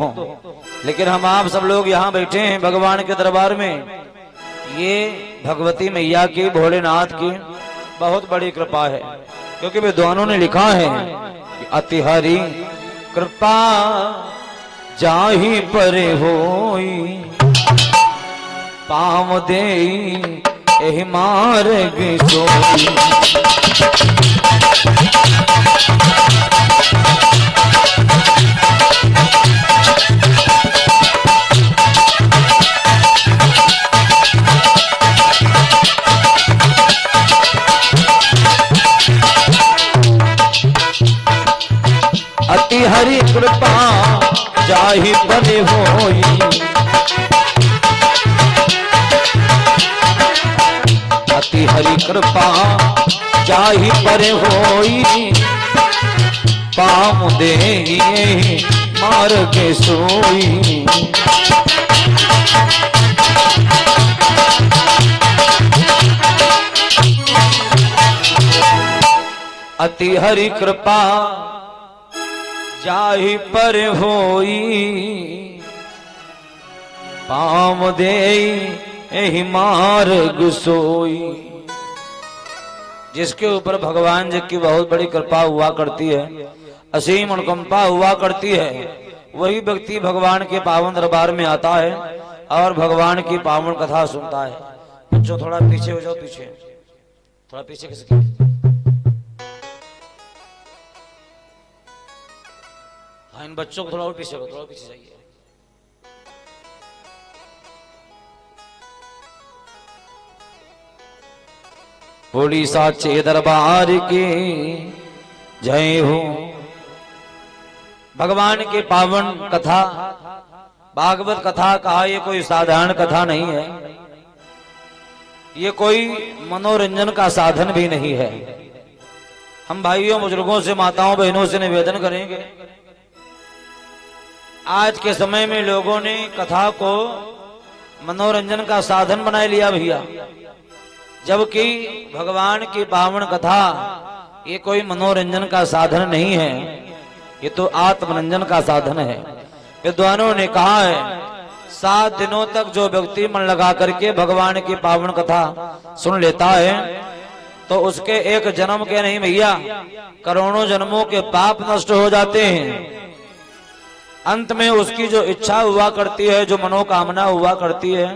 लेकिन हम आप सब लोग यहाँ बैठे हैं भगवान के दरबार में, ये भगवती मैया की, भोलेनाथ की बहुत बड़ी कृपा है। क्योंकि विद्वानों ने लिखा है कि अति हरि कृपा जाहि पर होई, पाम दे एहि मार्ग सोई। अति हरि कृपा जाहि पर होई, अति हरि कृपा जाहि पर होई, पाम दे मार्ग सोई। अति हरि कृपा जाहि पर होई, पाम दे एहि मार्ग सोई। जिसके ऊपर भगवान जी की बहुत बड़ी कृपा हुआ करती है, असीम अनुकंपा हुआ करती है, वही व्यक्ति भगवान के पावन दरबार में आता है और भगवान की पावन कथा सुनता है। बच्चों थोड़ा पीछे हो जाओ, पीछे थोड़ा पीछे किसके, हाँ इन बच्चों को थोड़ा और पीछे, थोड़ा पीछे जाइए। बोली साचे दरबार की जय हो। भगवान की पावन कथा, भागवत कथा कहा, ये कोई साधारण कथा नहीं है, ये कोई मनोरंजन का साधन भी नहीं है। हम भाइयों बुजुर्गों से, माताओं बहनों से निवेदन करेंगे, आज के समय में लोगों ने कथा को मनोरंजन का साधन बना लिया भैया, जबकि भगवान की पावन कथा ये कोई मनोरंजन का साधन नहीं है, ये तो आत्मरंजन का साधन है। विद्वानों ने कहा है 7 दिनों तक जो व्यक्ति मन लगा करके भगवान की पावन कथा सुन लेता है तो उसके एक जन्म के नहीं भैया, करोड़ों जन्मों के पाप नष्ट हो जाते हैं। अंत में उसकी जो इच्छा हुआ करती है, जो मनोकामना हुआ करती है,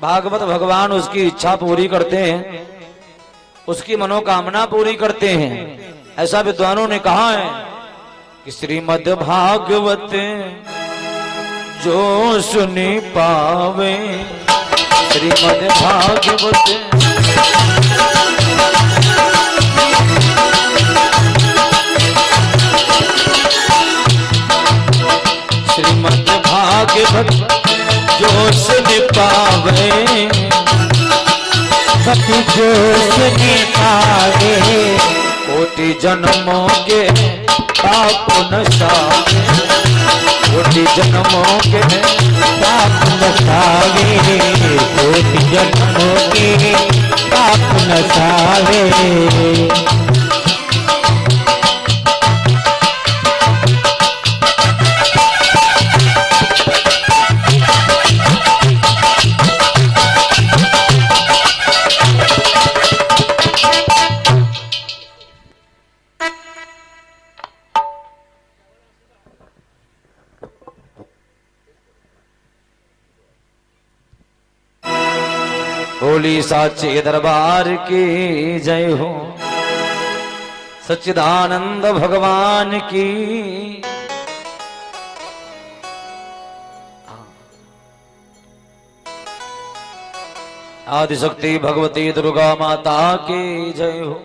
भागवत भगवान उसकी इच्छा पूरी करते हैं, उसकी मनोकामना पूरी करते हैं। ऐसा विद्वानों ने कहा है कि श्रीमद् भागवत जो सुनी पावे, श्रीमद् भागवत श्रीमद् भागवत जो सुन पावे, सखी जो सुन पावे, कोटि जन्मों के पाप नसावे, कोटि जन्मों के पाप नसावे, कोटि जन्मों के पाप नसावे। बोली साचे दरबार की जय हो। सच्चिदानंद भगवान की। आदिशक्ति भगवती दुर्गा माता की जय हो।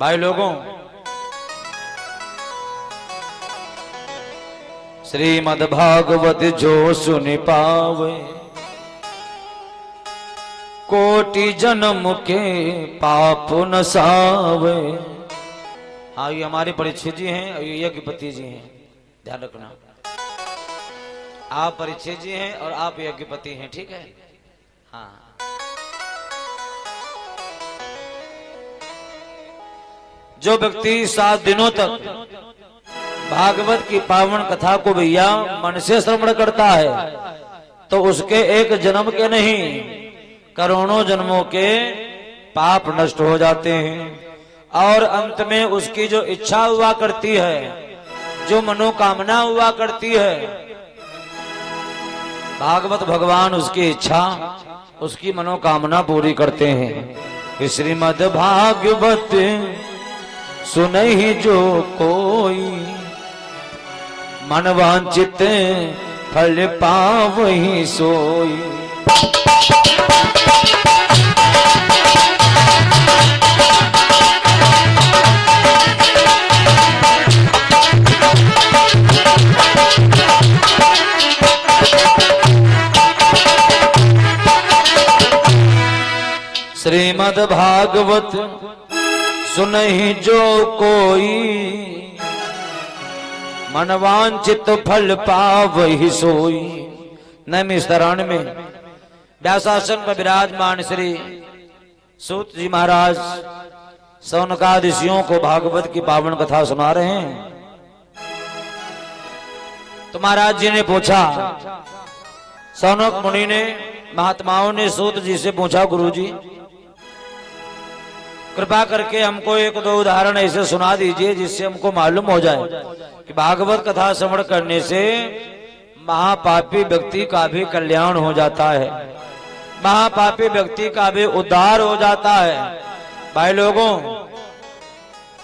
भाई लोगों, श्रीमद् भागवत जो सुन पावे, कोटि जन्म के पाप नसावे। हाँ, ये हमारे परीक्षित जी हैं और ये यज्ञपति जी हैं, ध्यान रखना। आप परीक्षित जी हैं और आप यज्ञपति हैं, ठीक है। हाँ, जो व्यक्ति 7 दिनों तक भागवत की पावन कथा को भैया मन से श्रवण करता है तो उसके एक जन्म के नहीं करोड़ों जन्मों के पाप नष्ट हो जाते हैं और अंत में उसकी जो इच्छा हुआ करती है, जो मनोकामना हुआ करती है, भागवत भगवान उसकी इच्छा उसकी मनोकामना पूरी करते हैं। श्रीमद् भागवत सुनहि जो कोई मन वांछित फल पावहि सोई। श्रीमद् भागवत सुनहि जो कोई मनवांचित फल पावहि सोई। नैमिषारण्य में व्यासासन पर विराजमान श्री सूत जी महाराज सौनकादिशियों को भागवत की पावन कथा सुना रहे हैं। तो महाराज जी ने पूछा, सौनक मुनि ने महात्माओं ने सूत जी से पूछा, गुरु जी कृपा करके हमको 1-2 उदाहरण ऐसे सुना दीजिए जिससे हमको मालूम हो जाए कि भागवत कथा श्रवण करने से महापापी व्यक्ति का भी कल्याण हो जाता है, महापापी व्यक्ति का भी उद्धार हो जाता है। भाई लोगों,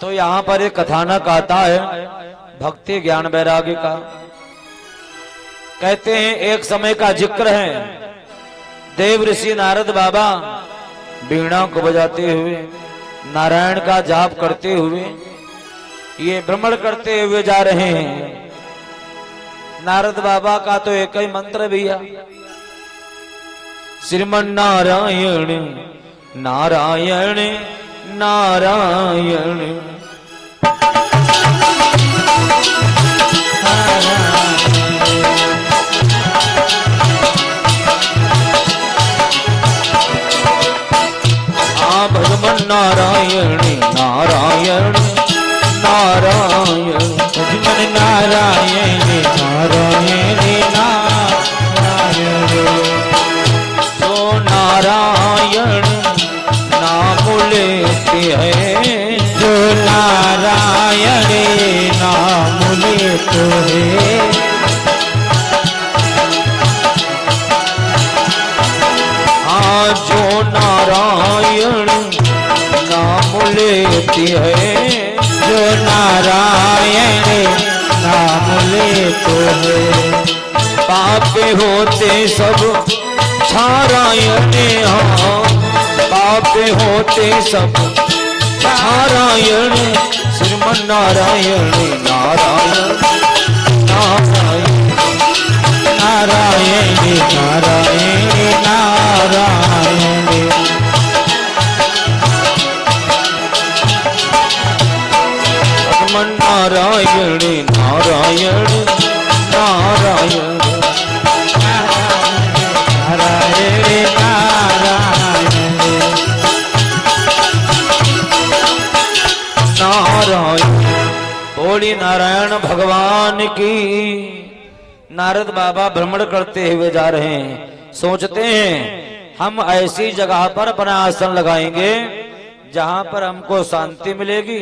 तो यहाँ पर एक कथानक आता है भक्ति ज्ञान वैराग्य का। कहते हैं एक समय का जिक्र है, देव ऋषि नारद बाबा वीणा को बजाते हुए नारायण का जाप करते हुए ये भ्रमण करते हुए जा रहे हैं। नारद बाबा का तो एक ही मंत्र भैया, श्रीमन नारायण नारायण नारायण। भगवान नारायण नारायण नारायण भगवान नारायण नारायण नारायण। जो नारायण नाम लेते हैं, जो नारायण नाम लेते हैं, हाँ जो नारायण नाम लेती है, जो नारायण नाम लेते हैं, पापे होते सब नारायण। हाँ पापे होते सब नारायण, श्रीमन नारायण नारायण नारायण नारायण नारायण नारायण। नारायण नारायण नारायण नारायण नारायण नारायण। बोली नारायण भगवान की। नारद बाबा भ्रमण करते हुए जा रहे हैं, सोचते हैं हम ऐसी जगह पर अपना आसन लगाएंगे जहां पर हमको शांति मिलेगी,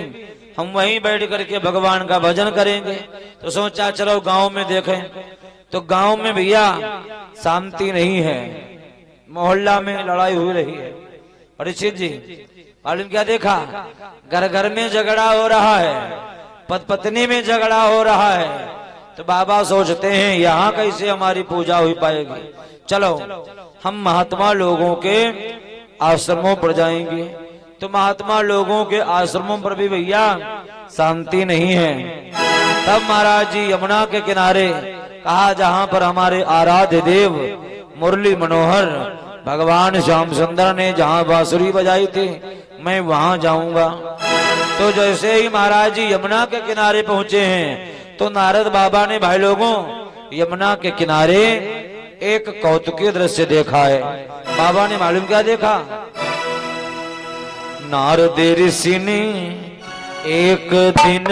हम वहीं बैठ करके भगवान का भजन करेंगे। तो सोचा चलो गांव में देखें, तो गांव में भैया शांति नहीं है, मोहल्ला में लड़ाई हुई रही है। परीक्षित जी मालूम क्या देखा, घर घर में झगड़ा हो रहा है, पति पत्नी में झगड़ा हो रहा है। तो बाबा सोचते हैं यहाँ कैसे हमारी पूजा हो पाएगी, चलो हम महात्मा लोगों के आश्रमों पर जाएंगे। तो महात्मा लोगों के आश्रमों पर भी भैया शांति नहीं है। तब महाराज जी यमुना के किनारे कहा, जहाँ पर हमारे आराध्य देव मुरली मनोहर भगवान श्याम सुंदर ने जहाँ बांसुरी बजाई थी, मैं वहां जाऊंगा। तो जैसे ही महाराज जी यमुना के किनारे पहुंचे हैं तो नारद बाबा ने भाई लोगों यमुना के किनारे एक कौतुकी दृश्य देखा है। बाबा ने मालूम क्या देखा? नारद ऋषि ने एक दिन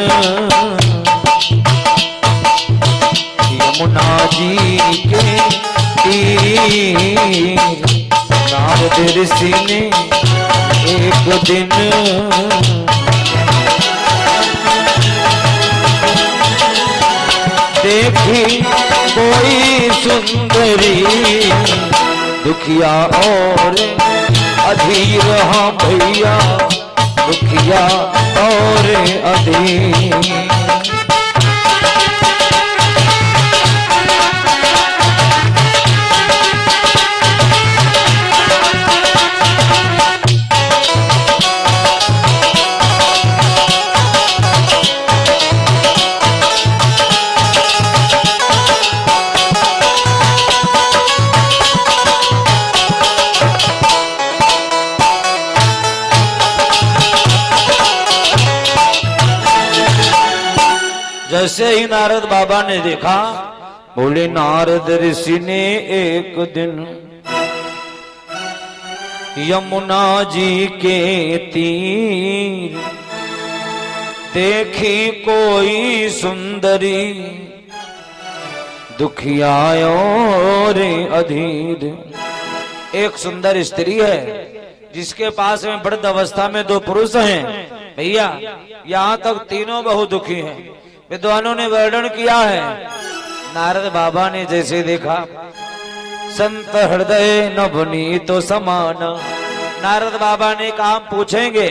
यमुना जी के तीर, नारद ऋषि ने एक दिन देखी कोई सुंदरी, दुखिया और अधीर, हाँ भैया दुखिया और अधीर। जैसे ही नारद बाबा ने देखा, बोले नारद ऋषि ने एक दिन यमुना जी के तीर देखी कोई सुंदरी, दुखिया और अधीर। एक सुंदर स्त्री है जिसके पास में वृद्ध अवस्था में दो पुरुष हैं। भैया यहाँ तक तीनों बहुत दुखी हैं। विद्वानों ने वर्णन किया है। नारद बाबा ने जैसे देखा, संत हृदय नवनीत तो समान। नारद बाबा ने कहा पूछेंगे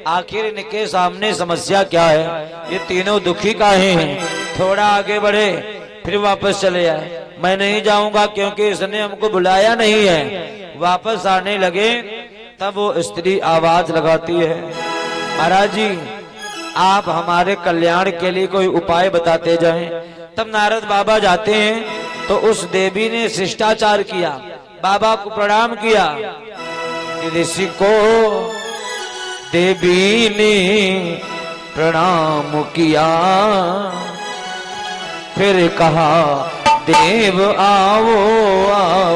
आखिर इनके सामने समस्या क्या है, ये तीनों दुखी काहे हैं। थोड़ा आगे बढ़े फिर वापस चले आए। मैं नहीं जाऊंगा क्योंकि इसने हमको बुलाया नहीं है। वापस आने लगे तब वो स्त्री आवाज लगाती है, महाराज जी आप हमारे कल्याण के लिए कोई उपाय बताते जाएं। तब नारद बाबा जाते हैं तो उस देवी ने शिष्टाचार किया, बाबा को प्रणाम किया। ऋषि को देवी ने प्रणाम किया, फिर कहा देव आओ आओ।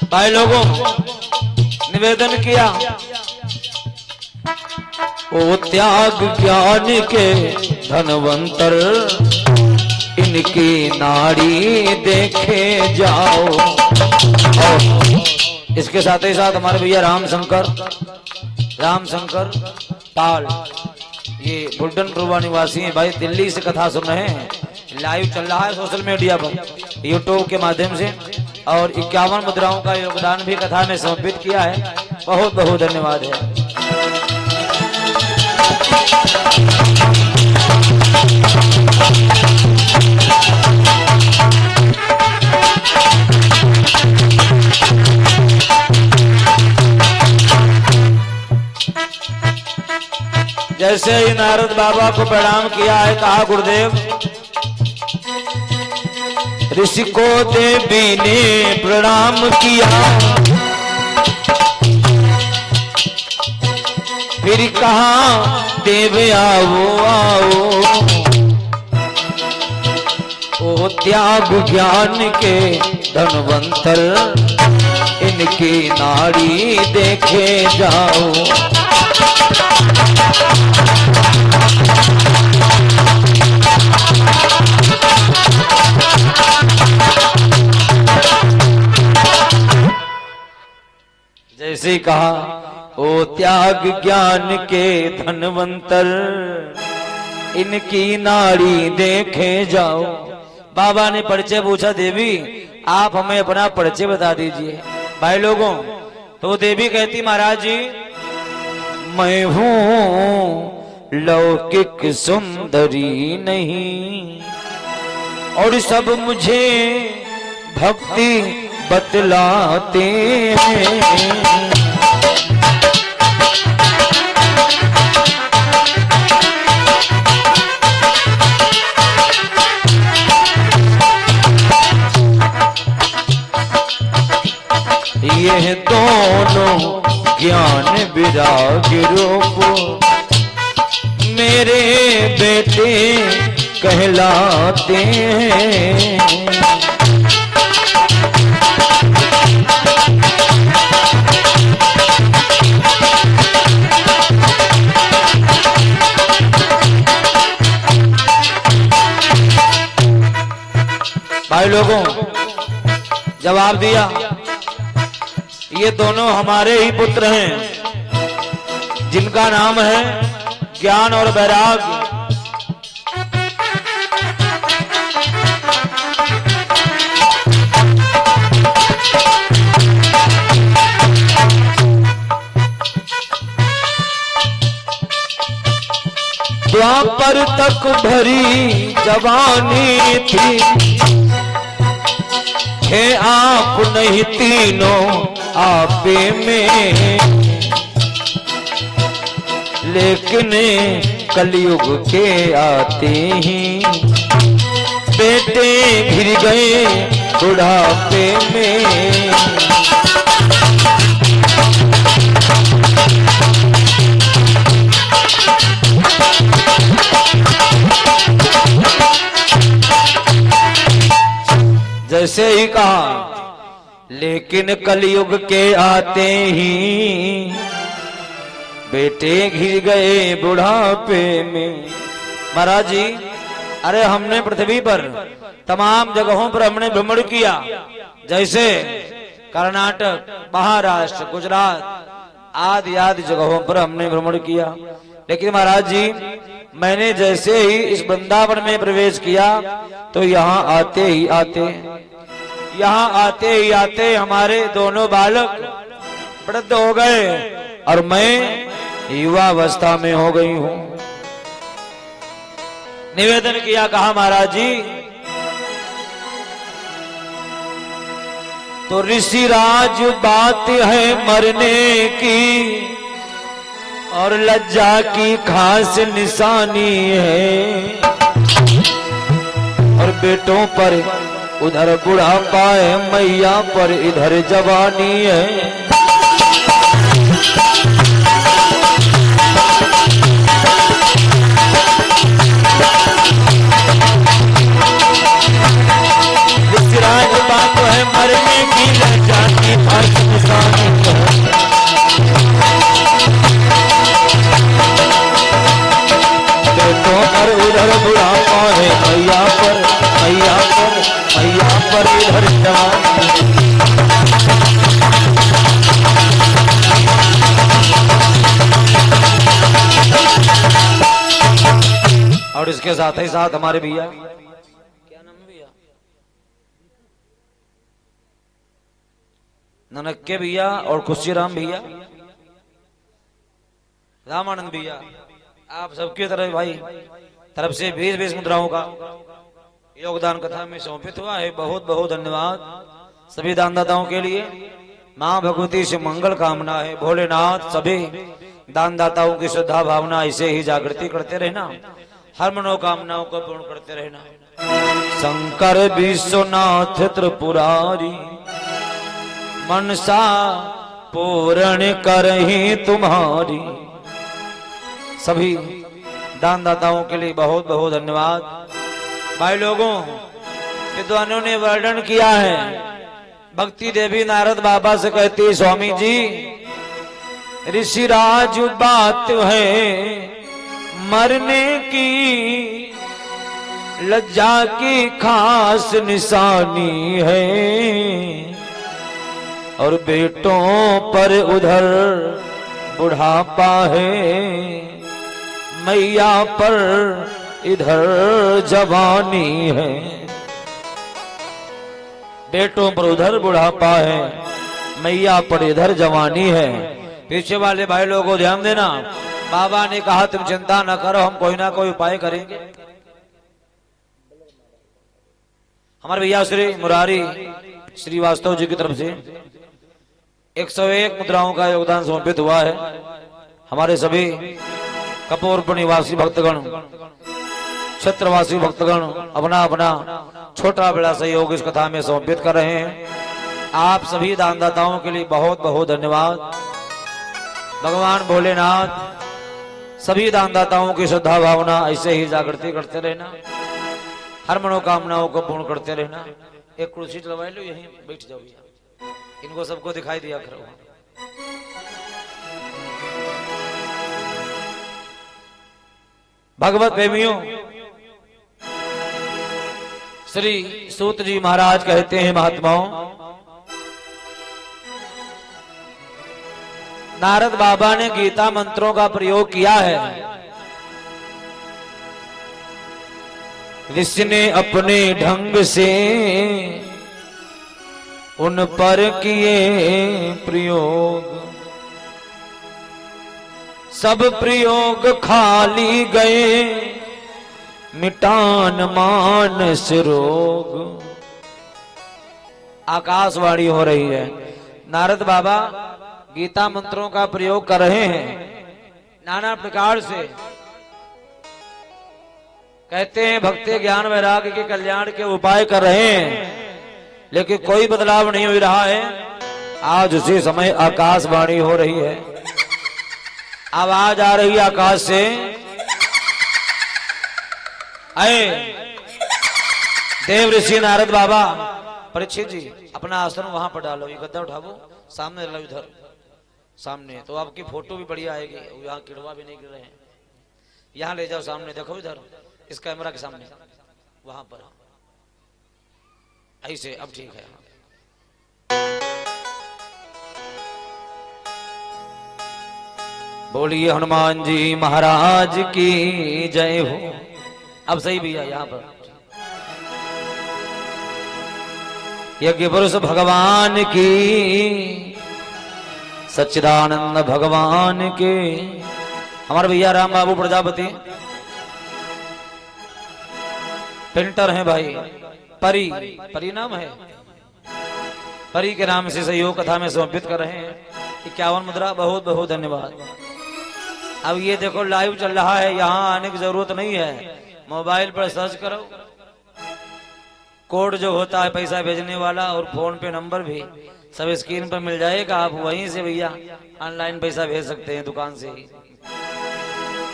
भाई लोगों निवेदन किया, ओ त्याग ज्ञान के धनवंतर, इनकी नाड़ी देखे जाओ। और इसके साथ ही साथ हमारे भैया राम शंकर पाल, ये बुल्टनपुर निवासी हैं भाई, दिल्ली से कथा सुन रहे हैं। लाइव चल रहा है सोशल मीडिया पर यूट्यूब के माध्यम से, और 51 मुद्राओं का योगदान भी कथा ने समर्पित किया है। बहुत बहुत धन्यवाद है। जैसे ही नारद बाबा को प्रणाम किया है, कहा गुरुदेव। ऋषि को देवी ने प्रणाम किया, फिर कहा देव आओ आओ। ओ त्याग ज्ञान के धनवंतर, इनकी नाड़ी देखे जाओ। जैसे कहा ओ त्याग ज्ञान के धनवंतर, इनकी नाड़ी देखे जाओ। बाबा ने परिचय पूछा, देवी आप हमें अपना परिचय बता दीजिए। भाई लोगों तो देवी कहती, महाराज जी मैं हूँ लौकिक सुंदरी नहीं, और सब मुझे भक्ति बतलाते हैं। हैं दोनों ज्ञान विराग रूप, मेरे बेटे कहलाते हैं। भाई लोगों, जवाब दिया, ये दोनों हमारे ही पुत्र हैं जिनका नाम है ज्ञान और वैराग्य। द्वापर तक भरी जवानी थी, है आप नहीं तीनों आपे में, लेकिन कलयुग के आते ही बेटे घिर गए बुढ़ापे में। जैसे ही कहा, लेकिन कलयुग के आते ही बेटे घिर गए बुढ़ापे में। महाराज जी, अरे हमने पृथ्वी पर तमाम जगहों पर हमने भ्रमण किया, जैसे कर्नाटक, महाराष्ट्र, गुजरात आदि आदि जगहों पर हमने भ्रमण किया, लेकिन महाराज जी मैंने जैसे ही इस वृंदावन में प्रवेश किया तो यहाँ आते ही आते हमारे दोनों बालक वृद्ध हो गए और मैं युवा अवस्था में हो गई हूँ। निवेदन किया, कहा महाराज जी तो ऋषिराज बात है मरने की, और लज्जा की खास निशानी है, और बेटों पर उधर बुढ़ापा है, मैया पर इधर जवानी है। ऋषिराज बात है मरने की, लज्जा की खास निशानी है, पर उधर बुढ़ापा है, मैया पर इधर जवानी। और इसके साथ ही साथ हमारे भैया, क्या नाम है भैया, ननक्के भैया और खुशीराम भैया, रामानंद भैया, आप सबकी तरफ से 20 मुद्राओं का योगदान कथा में समर्पित हुआ है। बहुत बहुत धन्यवाद सभी दानदाताओं के लिए। मां भगवती से मंगल कामना है, भोलेनाथ सभी दानदाताओं की श्रद्धा भावना ऐसे ही जागृति करते रहना, हर मनोकामनाओं को पूर्ण करते रहना। शंकर विश्वनाथ त्रिपुरारी, मनसा पूर्ण करही तुम्हारी। सभी दानदाताओं के लिए बहुत बहुत धन्यवाद। भाई लोगों, विद्वानों ने वर्णन किया है, भक्ति देवी नारद बाबा से कहती, स्वामी जी ऋषिराज बात है मरने की, लज्जा की खास निशानी है, और बेटों पर उधर बुढ़ापा है, मैया पर इधर जवानी है। बेटों पर उधर बुढ़ापा है, मैया पर इधर जवानी है। पीछे वाले भाई लोगों को ध्यान देना, बाबा ने कहा तुम चिंता न करो, हम कोई ना कोई उपाय करेंगे। हमारे भैया श्री मुरारी श्रीवास्तव जी की तरफ से 101 मुद्राओं का योगदान समर्पित हुआ है। हमारे सभी कपूरपुर निवासी भक्तगण, क्षेत्रवासी भक्तगण अपना अपना छोटा बड़ा सहयोग इस कथा में समर्पित कर रहे हैं। आप सभी दानदाताओं के लिए बहुत बहुत धन्यवाद। भगवान भोलेनाथ सभी दानदाताओं की श्रद्धा भावना ऐसे ही जागृति करते रहना, हर मनोकामनाओं को पूर्ण करते रहना। एक कुर्सी चलवा लो, यहीं बैठ जाओ, इनको सबको दिखाई दिया करो। भगवत प्रेमियों, श्री सूत जी महाराज कहते हैं, महात्माओं, नारद बाबा ने गीता मंत्रों का प्रयोग किया है। ऋषि ने अपने ढंग से उन पर किए प्रयोग, सब प्रयोग खाली गए, मिटान मानस रोग। आकाशवाणी हो रही है, नारद बाबा गीता मंत्रों का प्रयोग कर रहे हैं, नाना प्रकार से कहते हैं भक्ति ज्ञान वैराग्य के कल्याण के उपाय कर रहे हैं, लेकिन कोई बदलाव नहीं हो रहा है। आज उसी समय आकाशवाणी हो रही है, आवाज आ रही है आकाश से, आए देव ऋषि नारद बाबा, परीक्षित जी अपना आसन वहां पर डालो, ये गद्दा उठाओ, सामने डालो, इधर सामने, तो आपकी फोटो भी बढ़िया आएगी, यहाँ किड़वा भी नहीं गिर रहे हैं। यहाँ ले जाओ सामने, देखो इधर इस कैमरा के सामने, वहां पर ऐसे, अब ठीक है। बोलिए हनुमान जी महाराज की जय हो। अब सही भी है यहाँ पर। यज्ञ पुरुष भगवान की, सच्चिदानंद भगवान के। हमारे भैया राम बाबू प्रजापति पेंटर हैं भाई, परी परी नाम है, परी के नाम से सहयोग कथा में समर्पित कर रहे हैं 51 मुद्रा। बहुत बहुत धन्यवाद। अब ये देखो लाइव चल रहा है, यहाँ आने की जरूरत नहीं है, मोबाइल पर सर्च करो, कोड जो होता है पैसा भेजने वाला और फोन पे नंबर भी सब स्क्रीन पर मिल जाएगा। आप वहीं से भैया ऑनलाइन पैसा भेज सकते हैं, दुकान से ही।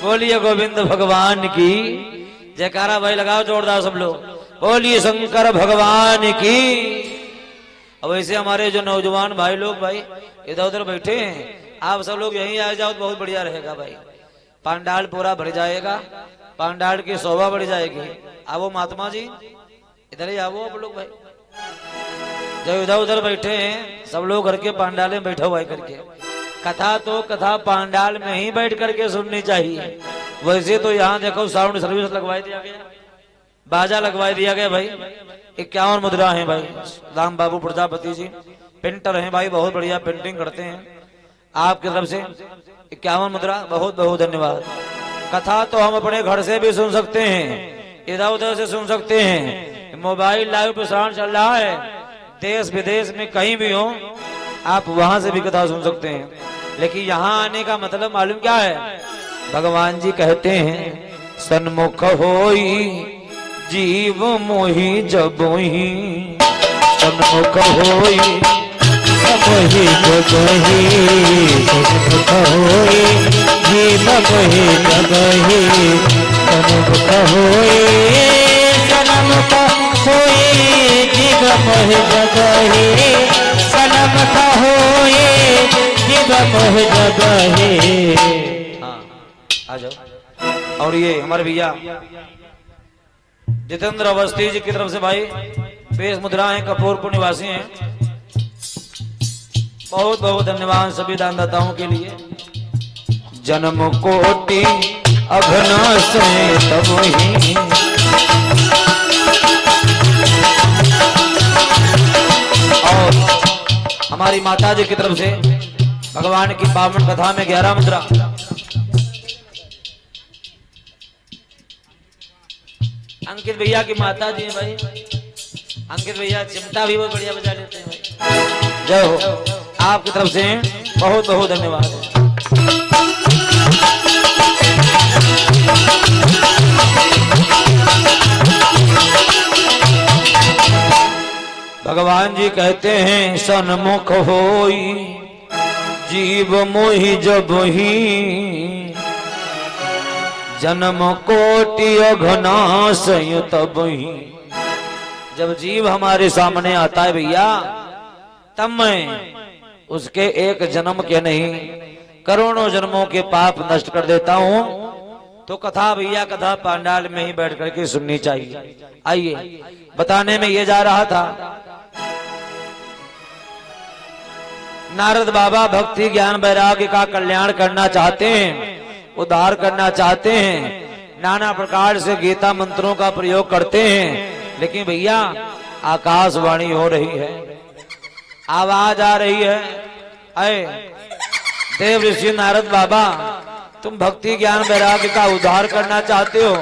बोलिए गोविंद भगवान की जयकारा भाई लगाओ जोरदार सब लोग, बोलिए शंकर भगवान की। अब ऐसे हमारे जो नौजवान भाई लोग भाई इधर उधर बैठे हैं, आप सब लोग यहीं आ जाओ तो बहुत बढ़िया रहेगा भाई। पांडाल पूरा भर जाएगा, पांडाल की शोभा बढ़ जाएगी। आओ महात्मा जी इधर ही आओ आप लोग भाई, जो इधर उधर बैठे हैं सब लोग घर के पांडाल में बैठे हुआ करके। कथा तो कथा पांडाल में ही बैठ करके सुननी चाहिए। वैसे तो यहाँ देखो साउंड सर्विस लगवाई दिया गया, बाजा लगवाई दिया गया भाई। 51 मुद्रा है भाई। राम बाबू प्रजापति जी पेंटर हैं भाई, बहुत बढ़िया पेंटिंग करते हैं। आपकी तरफ से 51 मुद्रा, बहुत बहुत धन्यवाद। कथा तो हम अपने घर से भी सुन सकते हैं, इधर उधर से सुन सकते हैं, मोबाइल लाइव प्रसारण चल रहा है, देश विदेश में कहीं भी हो आप वहां से भी कथा सुन सकते हैं। लेकिन यहाँ आने का मतलब मालूम क्या है? भगवान जी कहते हैं सन्मुख होई जीव मोही जबोही, सन्मुख होई मोही जबोही, सन्मुख होई जीव मोही जबोही, सन्मुख होई, सन्मुख होई जीव मोही जबोही, सन्मुख होई जीव मोही जबोही। हाँ आ जाओ। और ये हमारे भैया जितेंद्र अवस्थी जी की तरफ से भाई 20 मुद्रा है, कपूरपुर निवासी हैं। बहुत बहुत धन्यवाद सभी दानदाताओं के लिए। जन्म कोटि अघनाश तब ही, और हमारी माता जी की तरफ से भगवान की पावन कथा में 11 मुद्रा। अंकित भैया की माता जी हैं भाई, अंकित भैया चिमटा भी बहुत बढ़िया बजा लेते हैं भाई। जय हो। आपकी तरफ से बहुत बहुत धन्यवाद। भगवान जी कहते हैं सन्मुख होई जीव मोहि जब ही जन्म कोटि अघनाश तब ही। जब जीव हमारे सामने आता है भैया, तब मैं उसके एक जन्म के नहीं करोड़ों जन्मों के पाप नष्ट कर देता हूं। तो कथा भैया, कथा पांडाल में ही बैठ करके सुननी चाहिए। आइए बताने में ये जा रहा था, नारद बाबा भक्ति ज्ञान वैराग्य का कल्याण करना चाहते हैं, उद्धार करना चाहते हैं, नाना प्रकार से गीता मंत्रों का प्रयोग करते हैं। लेकिन भैया आकाशवाणी हो रही है, आवाज आ रही है, अय देव ऋषि नारद बाबा, तुम भक्ति ज्ञान वैराग्य का उद्धार करना चाहते हो,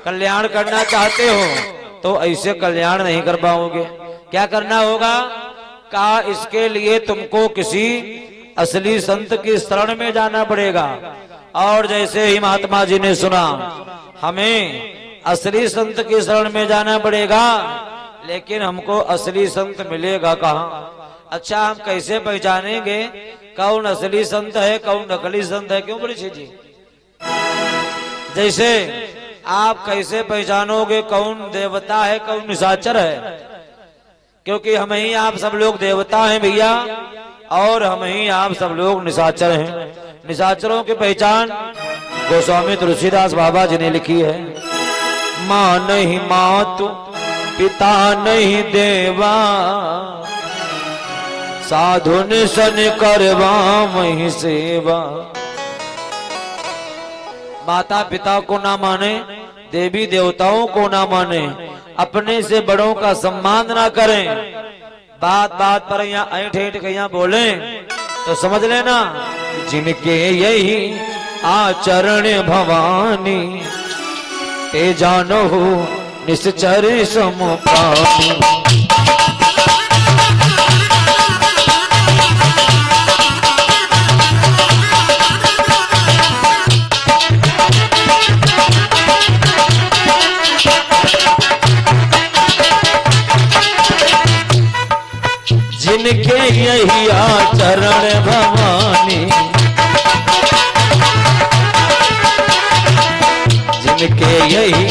कल्याण करना चाहते हो, तो ऐसे कल्याण नहीं कर पाओगे। क्या करना होगा? कहा इसके लिए तुमको किसी असली संत की शरण में जाना पड़ेगा। और जैसे ही महात्मा जी ने सुना हमें असली संत की शरण में जाना पड़ेगा, लेकिन हमको असली संत मिलेगा कहाँ? अच्छा, हम कैसे पहचानेंगे कौन असली संत है कौन नकली संत है? क्यों परीक्षित जी? जैसे आप कैसे पहचानोगे कौन देवता है कौन निशाचर है? क्योंकि हम ही आप सब लोग देवता हैं भैया, और हम ही आप सब लोग निशाचर हैं। निशाचरों की पहचान गोस्वामी तुलसीदास बाबा जी ने लिखी है। माँ नहीं मातु पिता नहीं देवा, साधु निसन करवा वही सेवा। माता पिता को ना माने, देवी देवताओं को ना माने, अपने से बड़ों का सम्मान ना करें, बात बात पर यहाँ ऐठ ऐठ के यहाँ बोले तो समझ लेना जिनके यही आचरण भवानी, ते जानो निश्चर सम प्राणी। जिनके यही आचरण भवानी, जिनके यही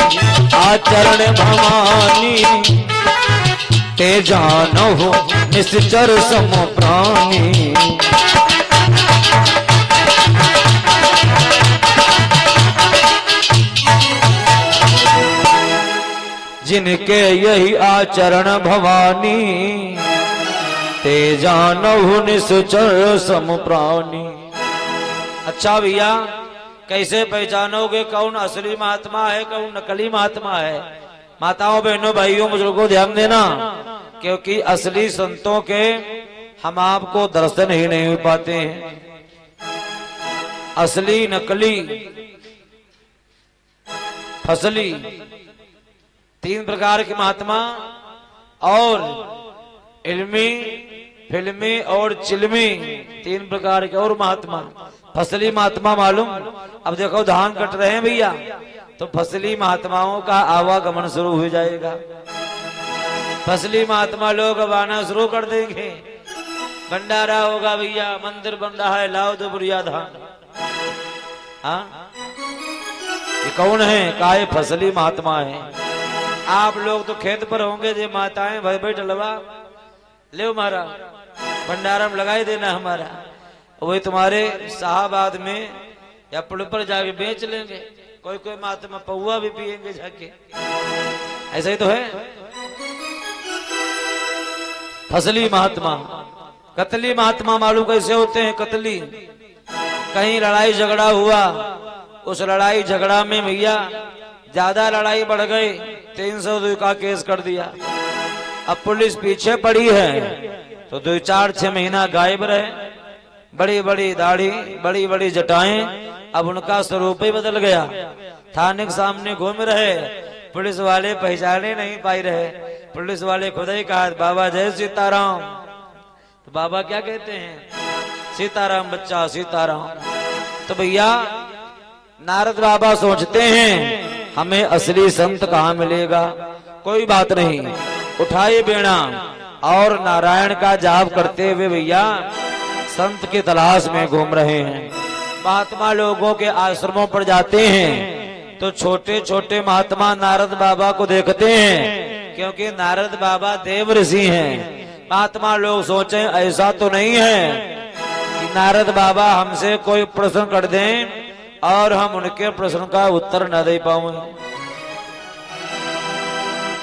आचरण भवानी, ते जानो निश्चर सम प्राणी। जिनके यही आचरण भवानी, ते जानहु निश्चर सम प्राणी। अच्छा भैया, कैसे पहचानोगे कौन असली महात्मा है कौन नकली महात्मा है? माताओं बहनों भाइयों बुजुर्गों ध्यान देना, क्योंकि असली संतों के हम आपको दर्शन ही नहीं हो पाते हैं। असली नकली फसली तीन प्रकार के महात्मा, और इल्मी फिल्मी और चिल्मी तीन प्रकार के और महात्मा। फसली महात्मा मालूम, अब देखो धान कट रहे हैं भैया, तो फसली महात्माओं का आवागमन शुरू हो जाएगा। फसली महात्मा लोग अब आना शुरू कर देंगे, भंडारा होगा भैया, मंदिर बन रहा है, लाओ दो बुढ़िया धान। हाँ, ये कौन है? काहे फसली महात्मा है। आप लोग तो खेत पर होंगे, जे माताएं भाई भाई डलवा ले हमारा भंडारा में लगाई देना हमारा, वही तुम्हारे शाहबाद में या पुल पर जाके बेच लेंगे। कोई कोई महात्मा पौवा भी पिएंगे जाके, ऐसा ही तो है। फसली महात्मा। कतली महात्मा मालूम कैसे होते हैं? कतली, कहीं लड़ाई झगड़ा हुआ, उस लड़ाई झगड़ा में भैया ज्यादा लड़ाई बढ़ गई, 302 का केस कर दिया। अब पुलिस पीछे पड़ी है, तो 2-4-6 महीना गायब रहे। बड़ी बड़ी दाढ़ी, बड़ी बड़ी जटाएं, अब उनका स्वरूप ही बदल गया। थाने के सामने घूम रहे, पुलिस वाले पहचाने नहीं पाई रहे। पुलिस वाले खुद ही कहा, बाबा जय सीताराम। तो बाबा क्या कहते हैं? सीताराम बच्चा सीताराम। तो भैया नारद बाबा सोचते हैं हमें असली संत कहाँ मिलेगा? कोई बात नहीं, उठाए बेड़ा, और नारायण का जाप करते हुए भैया संत की तलाश में घूम रहे हैं। महात्मा लोगों के आश्रमों पर जाते हैं तो छोटे छोटे महात्मा नारद बाबा को देखते हैं, क्योंकि नारद बाबा देव ऋषि हैं। महात्मा लोग सोचे ऐसा तो नहीं है कि नारद बाबा हमसे कोई प्रश्न कर दें और हम उनके प्रश्न का उत्तर न दे पाए,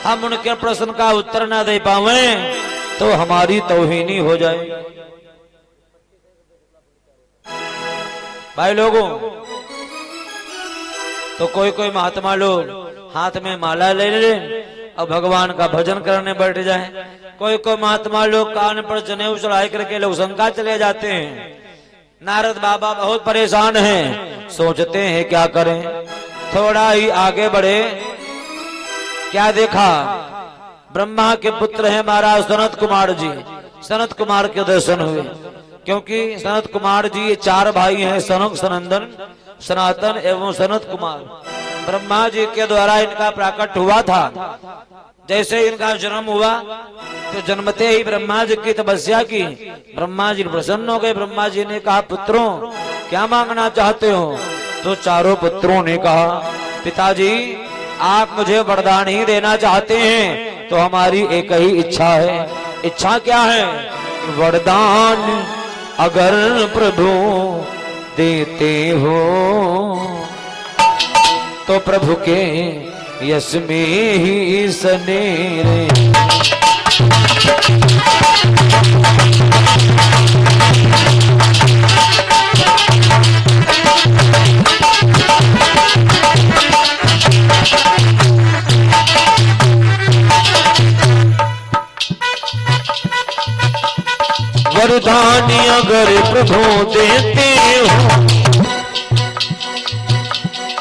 हम उनके प्रश्न का उत्तर न दे पाए तो हमारी तौहीनी हो जाए। भाई लोगों, तो कोई कोई महात्मा लोग हाथ में माला ले ले और भगवान का भजन करने बैठ जाए। कोई कोई महात्मा लोग कान पर जनेऊ चढ़ाई करके लोग शंका चले जाते हैं। नारद बाबा बहुत परेशान हैं, सोचते हैं क्या करें। थोड़ा ही आगे बढ़े, क्या देखा, ब्रह्मा के पुत्र हैं महाराज सनत कुमार जी। सनत कुमार के दर्शन हुए, क्योंकि सनत कुमार जी ये चार भाई हैं, सनक, सनंदन, सनातन एवं सनत कुमार। ब्रह्मा जी के द्वारा इनका प्राकट हुआ था। जैसे इनका जन्म हुआ तो जन्मते ही ब्रह्मा जी की तपस्या की। ब्रह्मा जी प्रसन्न हो गए। ब्रह्मा जी ने कहा, पुत्रों क्या मांगना चाहते हो? तो चारों पुत्रों ने कहा, पिताजी आप मुझे वरदान ही देना चाहते हैं तो हमारी एक ही इच्छा है। इच्छा क्या है? वरदान अगर प्रभु देते हो तो प्रभु के यश में ही सनेरे। वरदान अगर प्रभु देते हो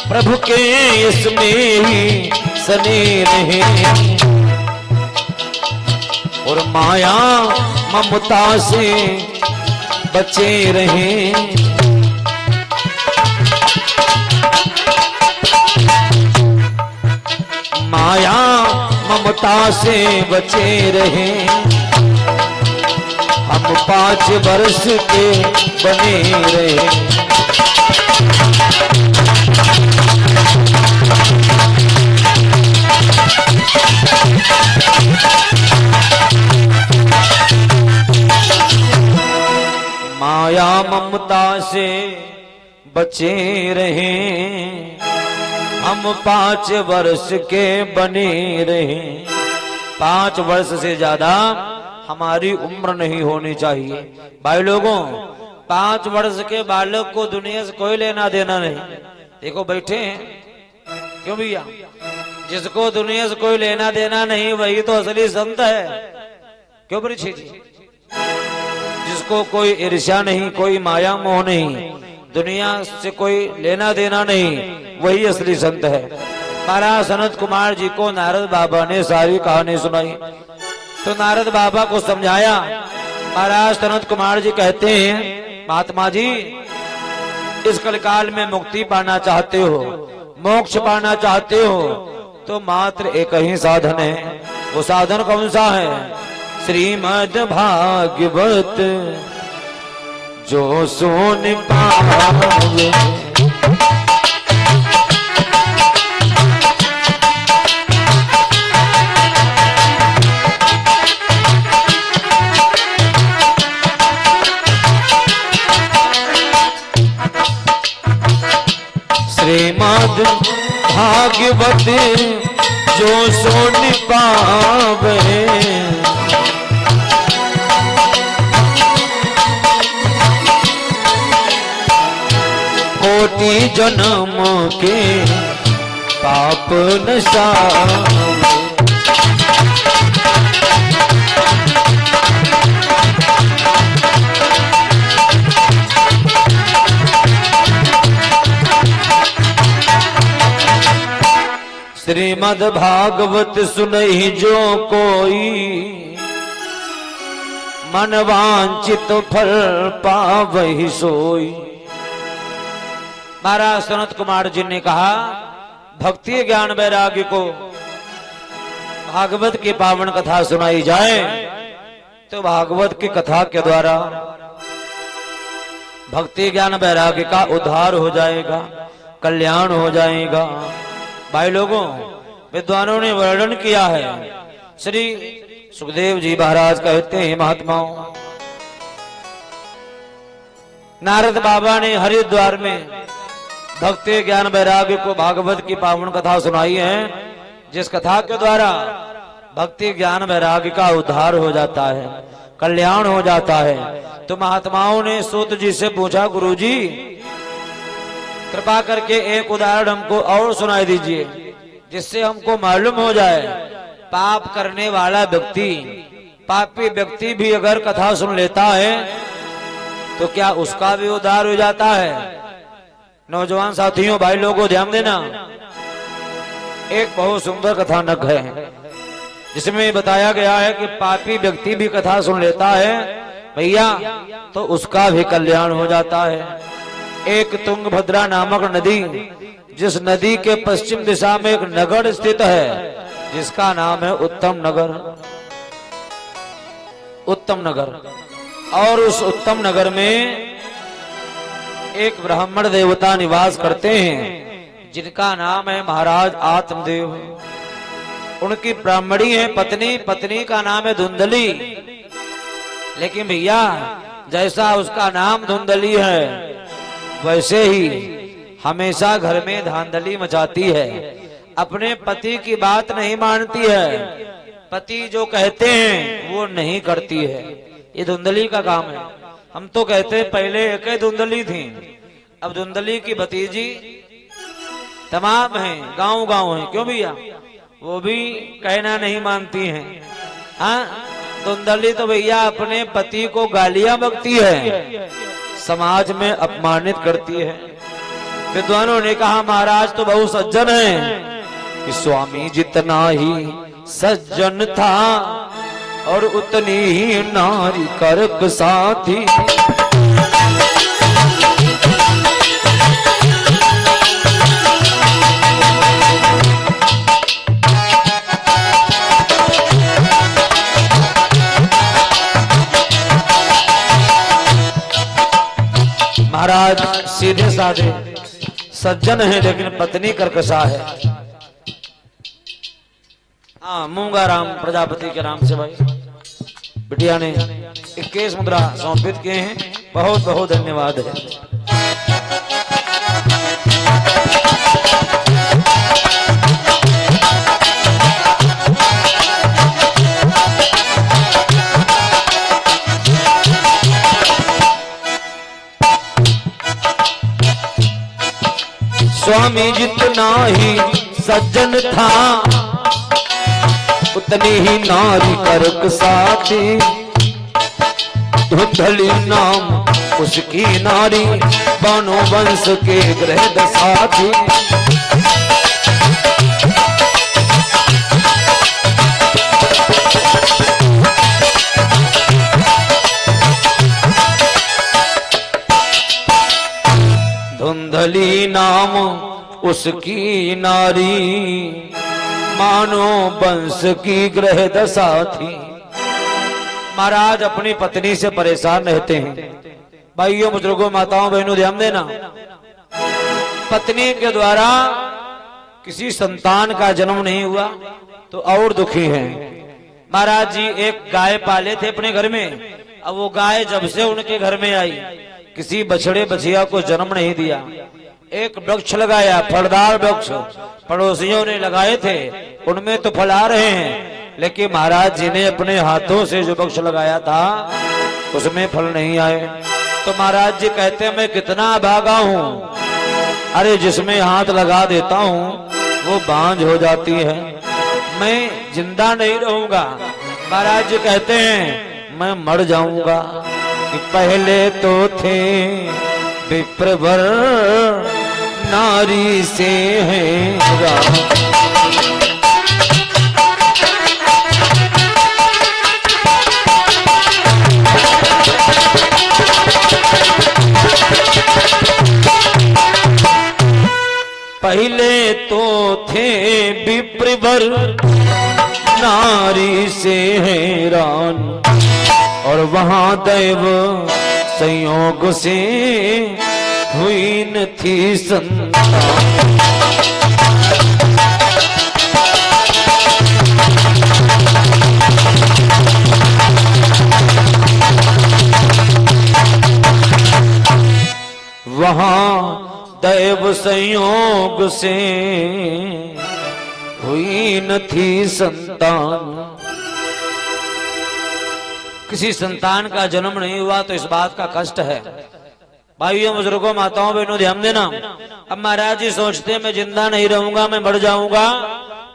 प्रभु के इसमें ही सने रहे और माया ममता से बचे रहे। माया ममता से बचे रहे। हम 5 वर्ष के बने रहे। माया ममता से बचे रहे। हम 5 वर्ष के बने रहे। 5 वर्ष से ज्यादा हमारी उम्र नहीं होनी चाहिए। भाई लोगों, 5 वर्ष के बालक को दुनिया से कोई लेना देना नहीं। देखो बैठे हैं, क्यों भैया? जिसको दुनिया से कोई लेना देना नहीं वही तो असली संत है। क्यों परीक्षित जी? जिसको कोई ईर्ष्या नहीं, कोई माया मोह नहीं, दुनिया से कोई लेना देना नहीं, वही असली संत है। महाराज सनत कुमार जी को नारद बाबा ने सारी कहानी सुनाई तो नारद बाबा को समझाया। महाराज सनत कुमार जी कहते हैं, महात्मा जी इस कलकाल में मुक्ति पाना चाहते हो, मोक्ष पाना चाहते हो तो मात्र एक ही साधन है। वो साधन कौन सा है? श्रीमद् भागवत जो सुन पावे। श्रीमद् भागवत जो सुन पावे। कोटि जन्म के पाप नसावे। श्रीमद् भागवत सुनहि जो कोई मन वांछित फल पावहि सोई। महाराज सनत कुमार जी ने कहा, भक्ति ज्ञान वैराग्य को भागवत की पावन कथा सुनाई जाए तो भागवत की कथा के द्वारा भक्ति ज्ञान वैराग्य का उद्धार हो जाएगा, कल्याण हो जाएगा। भाई लोगों, विद्वानों ने वर्णन किया है। श्री सुखदेव जी महाराज कहते हैं, महात्माओं, नारद बाबा ने हरिद्वार में भक्ति ज्ञान वैराग्य को भागवत की पावन कथा सुनाई है, जिस कथा के द्वारा भक्ति ज्ञान वैराग्य का उद्धार हो जाता है, कल्याण हो जाता है। तो महात्माओं ने सूत जी से पूछा, गुरुजी कृपा करके एक उदाहरण हमको और सुनाई दीजिए, जिससे हमको मालूम हो जाए पाप करने वाला व्यक्ति, पापी व्यक्ति भी अगर कथा सुन लेता है तो क्या उसका भी उद्धार हो जाता है। नौजवान साथियों, भाई लोगों, ध्यान देना। एक बहुत सुंदर कथानक है जिसमें बताया गया है कि पापी व्यक्ति भी कथा सुन लेता है भैया तो उसका भी कल्याण हो जाता है। एक तुंगभद्रा नामक नदी, जिस नदी के पश्चिम दिशा में एक नगर स्थित है जिसका नाम है उत्तम नगर। उत्तम नगर, और उस उत्तम नगर में एक ब्राह्मण देवता निवास करते हैं जिनका नाम है महाराज आत्मदेव। उनकी ब्राह्मणी है पत्नी, पत्नी का नाम है धुंधली। लेकिन भैया जैसा उसका नाम धुंधली है वैसे ही हमेशा घर में धांधली मचाती है, अपने पति की बात नहीं मानती है, पति जो कहते हैं वो नहीं करती है। ये धुंधली का काम है। हम तो कहते पहले एक ही धुंधली थी, अब धुंधली की भतीजी तमाम हैं, गांव गांव हैं। क्यों भैया? वो भी कहना नहीं मानती हैं। हाँ, धुंधली तो भैया अपने पति को गालियां बकती है, समाज में अपमानित करती है। विद्वानों ने कहा महाराज तो बहुत सज्जन है कि स्वामी जितना ही सज्जन था और उतनी ही नारी कर्क साथी। महाराज सीधे साधे सज्जन है लेकिन पत्नी कर्कशा है। हाँ, मूंगा राम प्रजापति के नाम से भाई बिटिया ने 21 मुद्रा समर्पित किए हैं। बहुत बहुत धन्यवाद है। स्वामी जितना ही सज्जन था उतनी ही नारी कर्क साथी। धुंधली नाम उसकी नारी बानो वंश के ग्रह साथी। धुंधली नाम उसकी नारी मानो वंश की ग्रह दशा थी। महाराज अपनी पत्नी से परेशान रहते हैं। भाइयों, बुजुर्गों, माताओं, बहनों, ध्यान देना। पत्नी के द्वारा किसी संतान का जन्म नहीं हुआ तो और दुखी हैं। महाराज जी एक गाय पाले थे अपने घर में। अब वो गाय जब से उनके घर में आई किसी बछड़े बछिया को जन्म नहीं दिया। एक वृक्ष लगाया, फलदार वृक्ष, पड़ोसियों ने लगाए थे, उनमें तो फल आ रहे हैं, लेकिन महाराज जी ने अपने हाथों से जो वृक्ष लगाया था उसमें फल नहीं आए। तो महाराज जी कहते मैं कितना भागा हूँ, अरे जिसमें हाथ लगा देता हूँ वो बांझ हो जाती है, मैं जिंदा नहीं रहूंगा। महाराज जी कहते हैं मैं मर जाऊंगा। कि पहले तो थे विप्रवर नारी से है पहले तो थे विप्रवर नारी से हैरान। और वहां दैव संयोग से हुई न थी संतान। वहां दैव संयोग से हुई न थी संतान। किसी संतान का जन्म नहीं हुआ तो इस बात का कष्ट है। भाइयों बुजुर्गों माताओं बहनों ध्यान देना। अब महाराज जी सोचते मैं जिंदा नहीं रहूंगा, मैं मर जाऊंगा,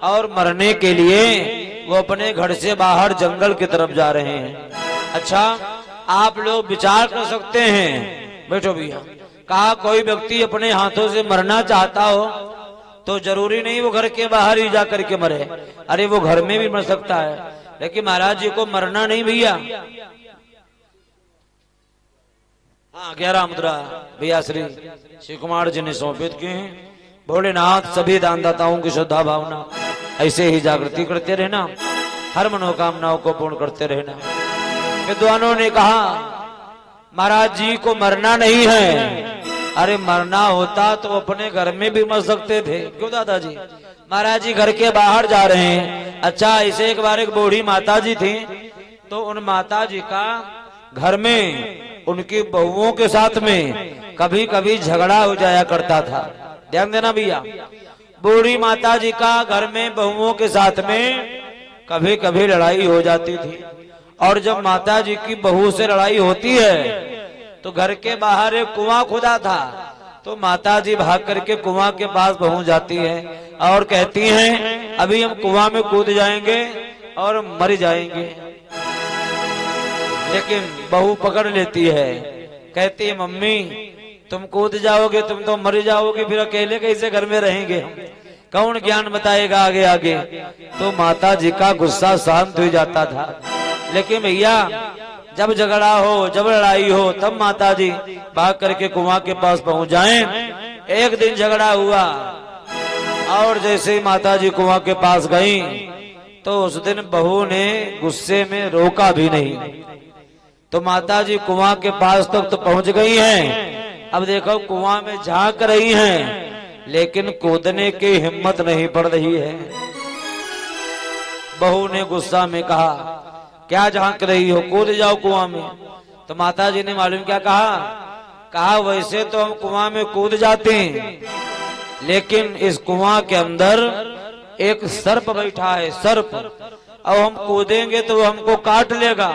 और मरने के लिए वो अपने घर से बाहर जंगल की तरफ जा रहे हैं। अच्छा, आप लोग विचार कर सकते हैं, बैठो भैया, कहा कोई व्यक्ति अपने हाथों से मरना चाहता हो तो जरूरी नहीं वो घर के बाहर ही जा करके मरे, अरे वो घर में भी मर सकता है। लेकिन महाराज जी को मरना नहीं भैया। हाँ, 11 मुद्रा भैया श्री शिव कुमार जी ने सौंपित की हैं। भोलेनाथ सभी दानदाताओं की श्रद्धा भावना ऐसे ही जागृति करते रहना, हर मनोकामनाओं को पूर्ण करते रहना। विद्वानों ने कहा महाराज जी को मरना नहीं है। अरे मरना होता तो अपने घर में भी मर सकते थे, क्यों दादाजी? महाराज जी घर के बाहर जा रहे हैं। अच्छा, ऐसे एक बार एक बूढ़ी माता जी थी, तो उन माता जी का घर में उनकी बहुओं के साथ में कभी कभी झगड़ा हो जाया करता था। ध्यान देना भैया, बूढ़ी माता जी का घर में बहुओं के साथ में कभी कभी लड़ाई हो जाती थी। और जब माता जी की बहू से लड़ाई होती है तो घर के बाहर एक कुआं खुदा था, तो माता जी भाग करके कुआं के पास पहुंच जाती हैं और कहती हैं अभी हम कुआं में कूद जाएंगे और मर जाएंगे। लेकिन बहू पकड़ लेती है, कहती है मम्मी तुम कूद जाओगे तुम तो मर जाओगे, फिर अकेले कैसे घर में रहेंगे हम, कौन ज्ञान बताएगा आगे आगे। तो माता जी का गुस्सा शांत हो जाता था। लेकिन भैया जब झगड़ा हो, जब लड़ाई हो, तब माता जी भाग करके कुआं के पास पहुंच जाएं। एक दिन झगड़ा हुआ और जैसे ही माता जी कुआं के पास गई तो उस दिन बहू ने गुस्से में रोका भी नहीं। तो माता जी कुआं के पास तक तो पहुंच गई हैं। अब देखो कुआं में झांक रही हैं, लेकिन कूदने की हिम्मत नहीं पड़ रही है। बहू ने गुस्सा में कहा क्या झांक रही हो, कूद जाओ कुआं में। तो माता जी ने मालूम क्या कहा वैसे तो हम कुआं में कूद जाते हैं, लेकिन इस कुआं के अंदर एक सर्प बैठा है, सर्प, अब हम कूदेंगे तो हमको काट लेगा।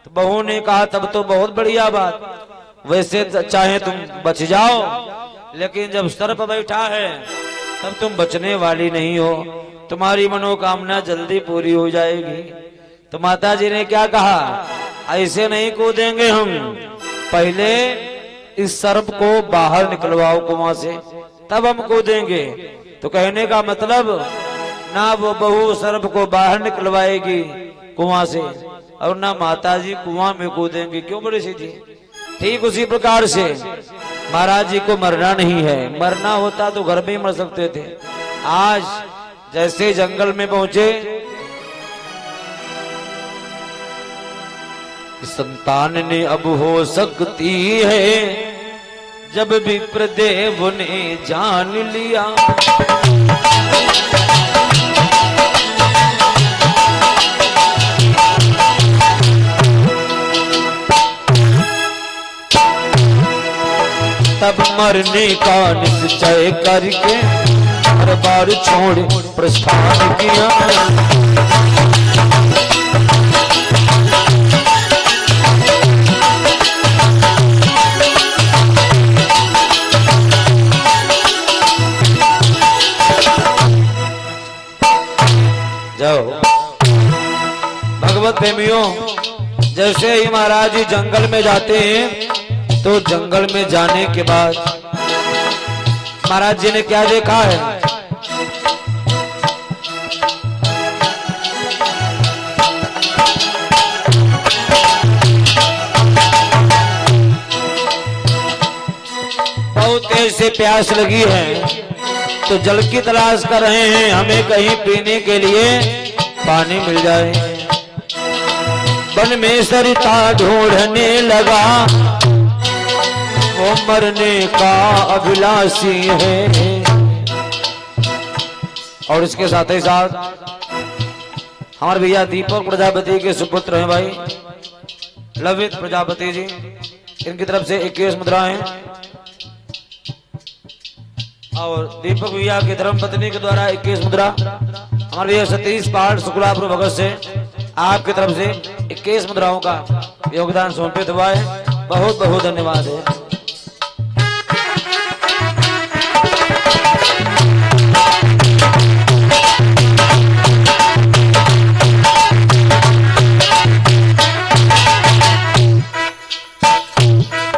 तो बहू ने कहा तब तो बहुत बढ़िया बात, वैसे चाहे तुम बच जाओ, लेकिन जब सर्प बैठा है तब तुम बचने वाली नहीं हो, तुम्हारी मनोकामना जल्दी पूरी हो जाएगी। तो माता जी ने क्या कहा, ऐसे नहीं कूदेंगे हम, पहले इस सर्प को बाहर निकलवाओ कुआं से, तब हम कूदेंगे। तो कहने का मतलब ना वो बहू सर्प को बाहर निकलवाएगी कुआं से और ना माता जी कुआं में कूदेंगे। क्यों बड़ी सीधी? ठीक उसी प्रकार से महाराज जी को मरना नहीं है, मरना होता तो घर में ही मर सकते थे। आज जैसे जंगल में पहुंचे, संतान ने अब हो सकती है जब विप्रदेव ने जान लिया। तब मरने का निश्चय करके हर बार छोड़ प्रस्थान किया। जाओ भगवत प्रेमियों, जैसे ही महाराज जी जंगल में जाते हैं तो जंगल में जाने के बाद महाराज जी ने क्या देखा है, बहुत तेज से प्यास लगी है तो जल की तलाश कर रहे हैं, हमें कहीं पीने के लिए पानी मिल जाए। वन में सरिता ढूंढने लगा, वो मरने का अभिलाषी है। और इसके साथ ही साथ हमारे भैया दीपक प्रजापति के सुपुत्र हैं भाई लवित प्रजापति जी, इनकी तरफ से 21 मुद्रा हैं। और दीपक भैया की धर्मपत्नी के द्वारा 21 मुद्रा। हमारे भैया सतीश पहाड़ शुक्लापुर भगत से आपकी तरफ से 21 मुद्राओं का योगदान समर्पित हुआ है। बहुत बहुत धन्यवाद है।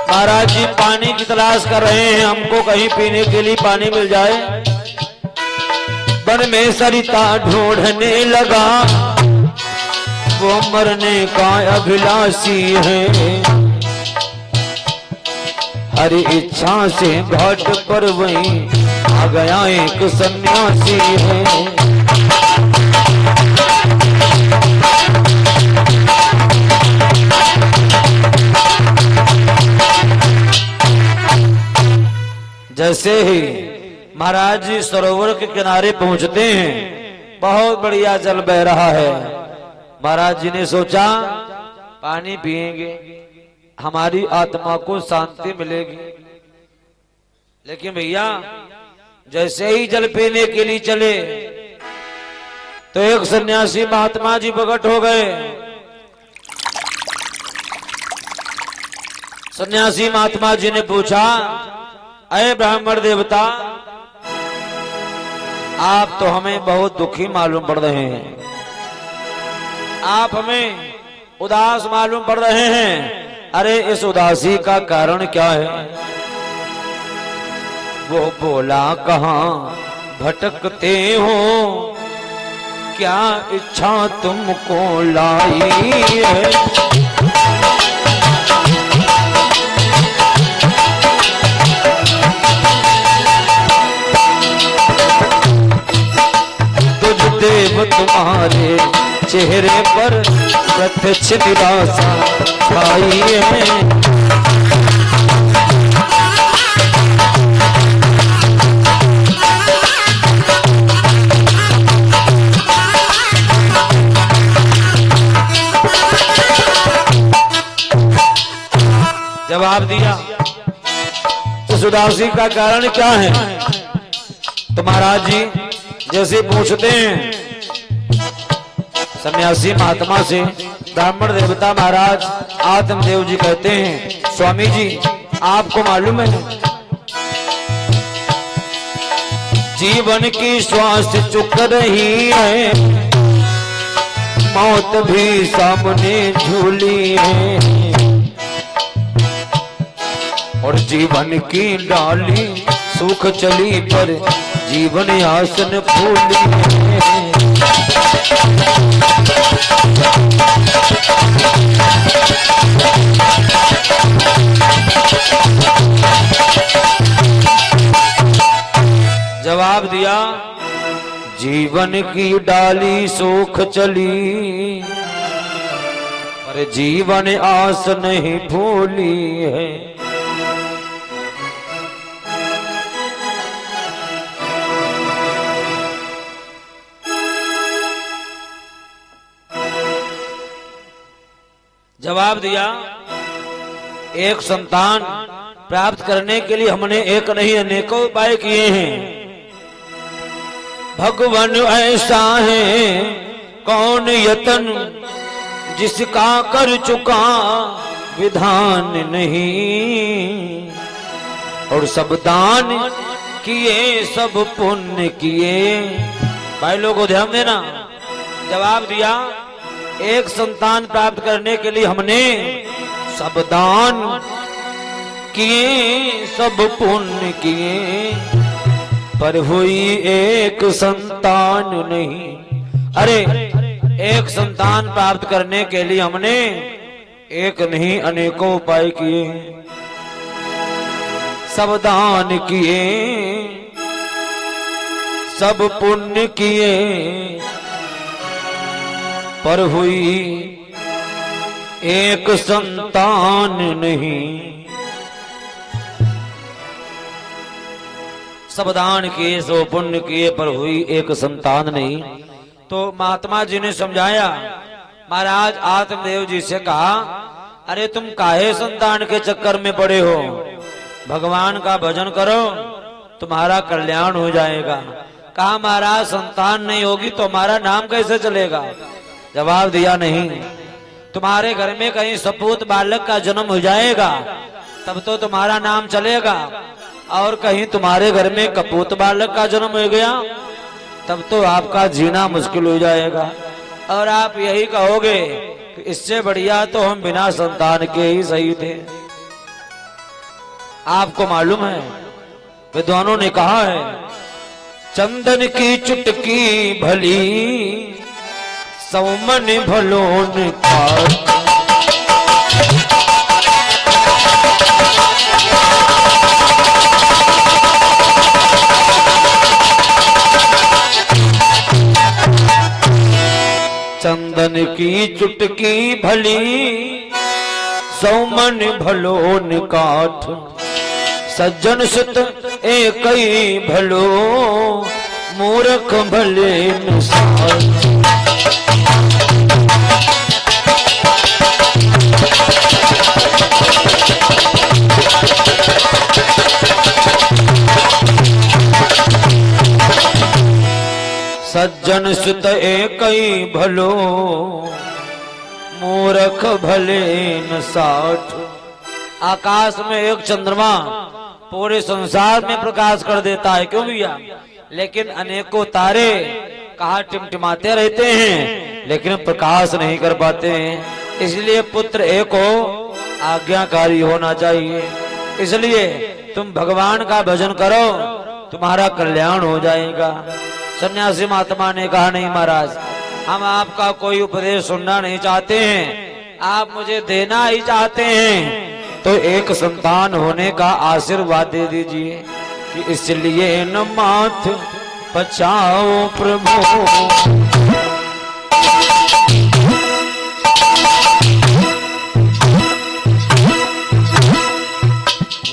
महाराज जी पानी की तलाश कर रहे हैं, हमको कहीं पीने के लिए पानी मिल जाए। वन में सरिता ढूंढने लगा, वो मरने का अभिलाषी है। हरी इच्छा से घाट पर वहीं आ गया एक सन्यासी है। जैसे ही महाराज जी सरोवर के किनारे पहुंचते हैं, बहुत बढ़िया जल बह रहा है। महाराज जी ने सोचा पानी पिएंगे, हमारी आत्मा को शांति मिलेगी। लेकिन भैया जैसे ही जल पीने के लिए चले तो एक सन्यासी महात्मा जी प्रकट हो गए। सन्यासी महात्मा जी ने पूछा, अरे ब्राह्मण देवता, आप तो हमें बहुत दुखी मालूम पड़ रहे हैं, आप हमें उदास मालूम पड़ रहे हैं। अरे इस उदासी का कारण क्या है? वो बोला, कहाँ भटकते हो, क्या इच्छा तुमको लाई है? देव तुम्हारे चेहरे पर प्रत्यक्ष निराशा छाई है। जवाब दिया, इस उदासी का कारण क्या है? तो महाराज जी जैसे पूछते हैं सन्यासी महात्मा से, ब्राह्मण देवता महाराज आत्मदेव जी कहते हैं, स्वामी जी आपको मालूम है जीवन की श्वास चुक रही है, मौत भी सामने झूली है, और जीवन की डाली सूख चली पर जीवन आसन फूली है। जवाब दिया, जीवन की डाली सूख चली पर जीवन आस नहीं फूली है। जवाब दिया, एक संतान प्राप्त करने के लिए हमने एक नहीं अनेकों उपाय किए हैं। भगवान ऐसा है कौन यतन जिसका कर चुका विधान नहीं, और सब दान किए सब पुण्य किए। भाई लोगों ध्यान देना। जवाब दिया, एक संतान प्राप्त करने के लिए हमने सब दान किए सब पुण्य किए, पर हुई एक संतान नहीं। अरे एक संतान प्राप्त करने के लिए हमने एक नहीं अनेकों उपाय किए, सब दान किए सब पुण्य किए, पर हुई एक संतान नहीं, सब दान किए सो पुण्य किए पर हुई एक संतान नहीं। तो महात्मा जी ने समझाया, महाराज आत्मदेव जी से कहा, अरे तुम काहे संतान के चक्कर में पड़े हो, भगवान का भजन करो तुम्हारा कल्याण हो जाएगा। कहा महाराज संतान नहीं होगी तो हमारा नाम कैसे चलेगा? जवाब दिया, नहीं, तुम्हारे घर में कहीं सपूत बालक का जन्म हो जाएगा तब तो तुम्हारा नाम चलेगा, और कहीं तुम्हारे घर में कपूत बालक का जन्म हो गया तब तो आपका जीना मुश्किल हो जाएगा, और आप यही कहोगे कि इससे बढ़िया तो हम बिना संतान के ही सही थे। आपको मालूम है विद्वानों ने कहा है, चंदन की चुटकी भली सौमन भलोन का, चंदन की चुटकी भली सौमन भलोन काठ, सज्जन सुत एक भलो मूर्ख भले नुसार। सज्जन सुत एक भलो मूर्ख भले न साठ। आकाश में एक चंद्रमा पूरे संसार में प्रकाश कर देता है, क्यों भैया? लेकिन अनेकों तारे कहा टिमटिमाते रहते हैं लेकिन प्रकाश नहीं कर पाते हैं। इसलिए पुत्र एक हो, आज्ञाकारी होना चाहिए। इसलिए तुम भगवान का भजन करो तुम्हारा कल्याण हो जाएगा। सन्यासी महात्मा ने कहा, नहीं महाराज, हम आपका कोई उपदेश सुनना नहीं चाहते हैं, आप मुझे देना ही चाहते हैं, तो एक संतान होने का आशीर्वाद दे दीजिए कि इसलिए न माथ बचाओ प्रभु।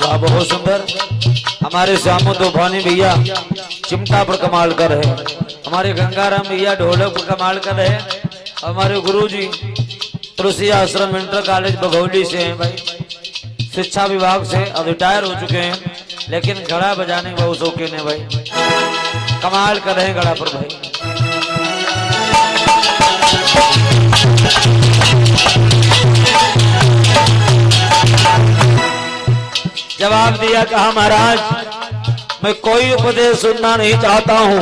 वाह, बहुत सुंदर। हमारे श्यामो तूफानी भैया चिमटा पर कमाल कर है, हमारे गंगाराम भैया ढोलक पर कमाल कर है, हमारे गुरुजी तुलसी आश्रम इंटर कॉलेज बघौली से हैं भाई, शिक्षा विभाग से अब रिटायर हो चुके हैं, लेकिन घड़ा बजाने के बहुत शौकीन है भाई, कमाल कर रहे हैं घड़ा पर भाई। जवाब दिया, कहा महाराज मैं कोई उपदेश सुनना नहीं चाहता हूं,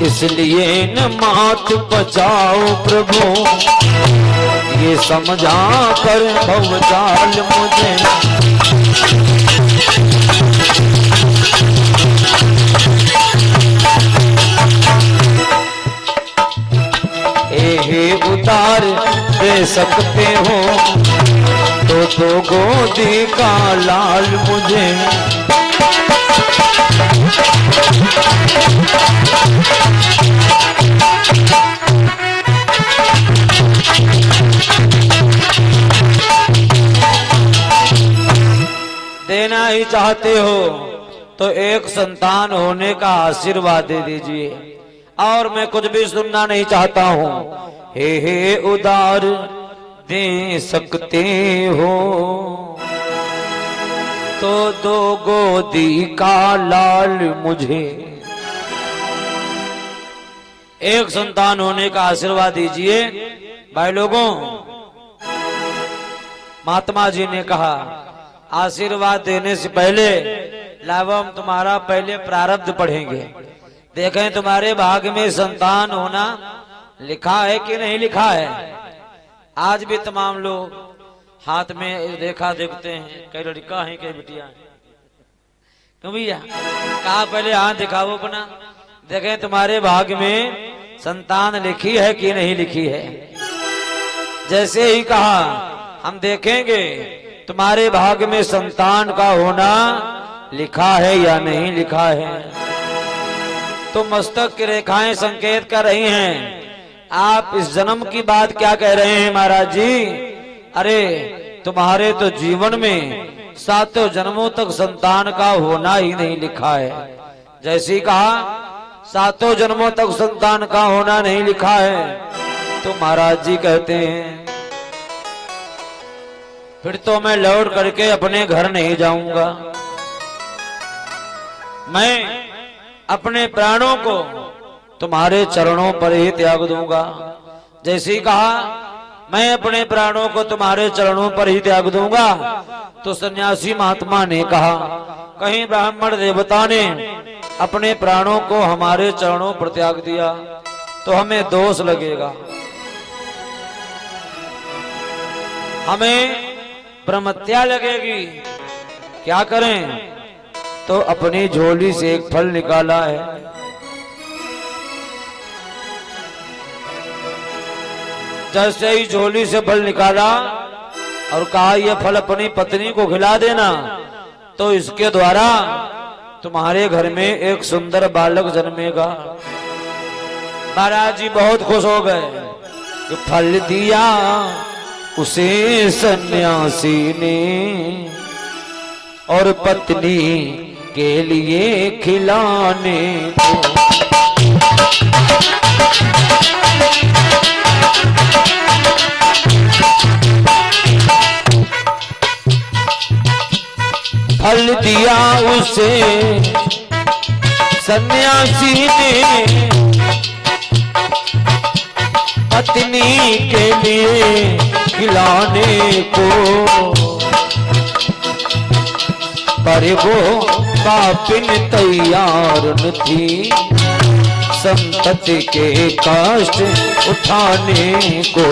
इसलिए न मात बचाओ प्रभु, ये समझा कर भवजाल मुझे। हे उतार दे सकते हो तो गोदी का लाल मुझे। देना ही चाहते हो तो एक संतान होने का आशीर्वाद दे दीजिए, और मैं कुछ भी सुनना नहीं चाहता हूँ। हे उदार दे सकते हो तो दो गोदी का लाल मुझे। एक संतान होने का आशीर्वाद दीजिए। भाई लोगों, महात्मा जी ने कहा आशीर्वाद देने से पहले लावम तुम्हारा पहले प्रारब्ध पढ़ेंगे, देखें तुम्हारे भाग्य में संतान होना लिखा है कि नहीं लिखा है। आज भी तमाम लोग हाथ में देखा देखते हैं, कई लड़का है कई बिटिया है, क्यों भैया? कहा पहले हाथ दिखाओ अपना, देखें तुम्हारे भाग्य में संतान लिखी है कि नहीं लिखी है। जैसे ही कहा हम देखेंगे तुम्हारे भाग्य में संतान का होना लिखा है या नहीं लिखा है। तो मस्तक की रेखाएं संकेत कर रही हैं आप इस जन्म की बात क्या कह रहे हैं महाराज जी? अरे तुम्हारे तो जीवन में 7 जन्मों तक संतान का होना ही नहीं लिखा है। जैसे कहा 7 जन्मों तक संतान का होना नहीं लिखा है, तो महाराज जी कहते हैं फिर तो मैं लौट करके अपने घर नहीं जाऊंगा। मैं अपने प्राणों को तुम्हारे चरणों पर ही त्याग दूंगा। जैसे कहा मैं अपने प्राणों को तुम्हारे चरणों पर ही त्याग दूंगा, तो सन्यासी महात्मा ने कहा कहीं ब्राह्मण देवता ने अपने प्राणों को हमारे चरणों पर त्याग दिया तो हमें दोष लगेगा, हमें ब्रह्मत्या लगेगी। क्या करें? तो अपनी झोली से एक फल निकाला है। जैसे ही झोली से फल निकाला और कहा यह फल अपनी पत्नी को खिला देना, तो इसके द्वारा तुम्हारे घर में एक सुंदर बालक जन्मेगा। महाराज जी बहुत खुश हो गए। तो फल दिया उसे सन्यासी ने और पत्नी के लिए खिलाने को। फल दिया उसे सन्यासी ने पत्नी के लिए खिलाने को, पर वो पापिन तैयार न थी संतति के कष्ट उठाने को।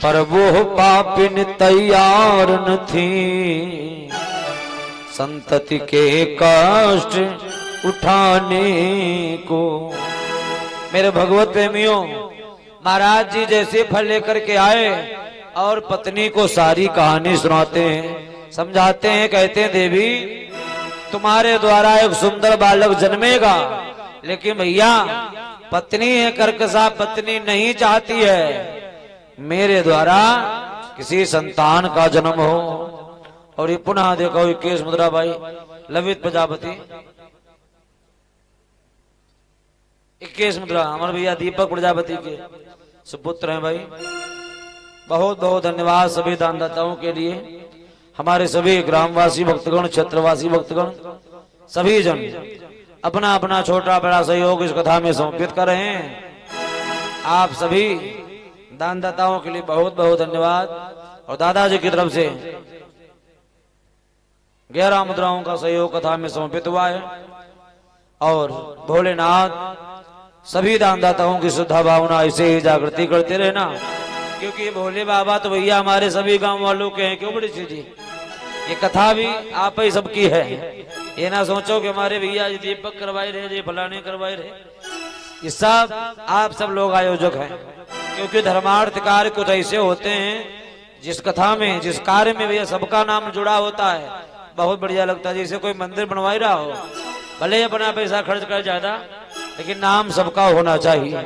पर वो पापिन तैयार न थी संतति के कष्ट उठाने को। मेरे भगवत प्रेमियों, महाराज जी जैसे फल लेकर के आए और पत्नी को सारी कहानी सुनाते हैं, समझाते हैं, कहते हैं देवी तुम्हारे द्वारा एक सुंदर बालक जन्मेगा, लेकिन भैया पत्नी है कर्कशा, पत्नी नहीं चाहती है मेरे द्वारा किसी संतान का जन्म हो। और ये पुनः देखो 21 मुद्रा भाई ललित प्रजापति 21 मुद्रा हमारे भैया दीपक प्रजापति के सुपुत्र हैं भाई। बहुत बहुत धन्यवाद सभी दानदाताओं के लिए। हमारे सभी ग्रामवासी भक्तगण, क्षेत्रवासी भक्तगण, सभी जन अपना अपना छोटा बड़ा सहयोग इस कथा में समर्पित कर रहे हैं। आप सभी दानदाताओं के लिए बहुत बहुत धन्यवाद। और दादाजी की तरफ से 11 मुद्राओं का सहयोग कथा में समर्पित हुआ है। और भोलेनाथ सभी दानदाताओं की श्रद्धा भावना ऐसे ही जागृति करते रहना, क्योंकि भोले बाबा तो भैया हमारे सभी गांव वालों के हैं। क्यों बड़ी चीज, ये कथा भी आप ही सबकी है। ये ना सोचो कि हमारे भैया जी दीपक करवाए रहे, जी फलाने करवाए रहे, ये सब आप सब लोग आयोजक हैं। क्योंकि धर्मार्थ कार्य कुछ ऐसे होते हैं जिस कथा में, जिस कार्य में भैया सबका नाम जुड़ा होता है, बहुत बढ़िया लगता है। जैसे कोई मंदिर बनवा रहा हो, भले ही अपना पैसा खर्च कर ज्यादा, लेकिन नाम सबका होना चाहिए।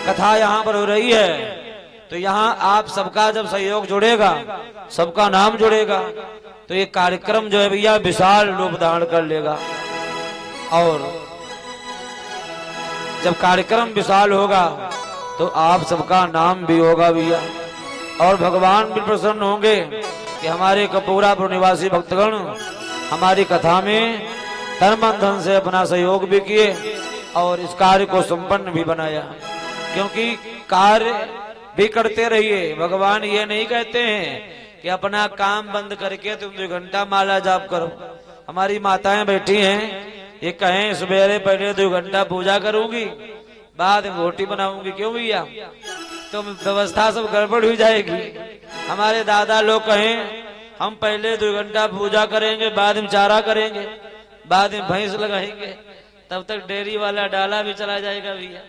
कथा यहाँ पर हो रही है तो यहाँ आप सबका जब सहयोग जुड़ेगा, सबका नाम जुड़ेगा, तो ये कार्यक्रम जो है भैया विशाल रूप धारण कर लेगा। और जब कार्यक्रम विशाल होगा तो आप सबका नाम भी होगा भैया। और भगवान भी प्रसन्न होंगे कि हमारे कपूरापुर निवासी भक्तगण हमारी कथा में तन मन धन से अपना सहयोग भी किए और इस कार्य को संपन्न भी बनाया। क्योंकि कार्य भी करते रहिए। भगवान ये नहीं कहते हैं कि अपना काम बंद करके तुम 2 घंटा माला जाप करो। हमारी माताएं बैठी हैं, ये कहें सवेरे पहले 2 घंटा पूजा करूंगी, बाद में रोटी बनाऊंगी। क्यों भैया? तो व्यवस्था सब गड़बड़ हो जाएगी। हमारे दादा लोग कहें हम पहले 2 घंटा पूजा करेंगे, बाद में चारा करेंगे, बाद में भैंस लगाएंगे, तब तक डेयरी वाला डाला भी चला जाएगा भैया।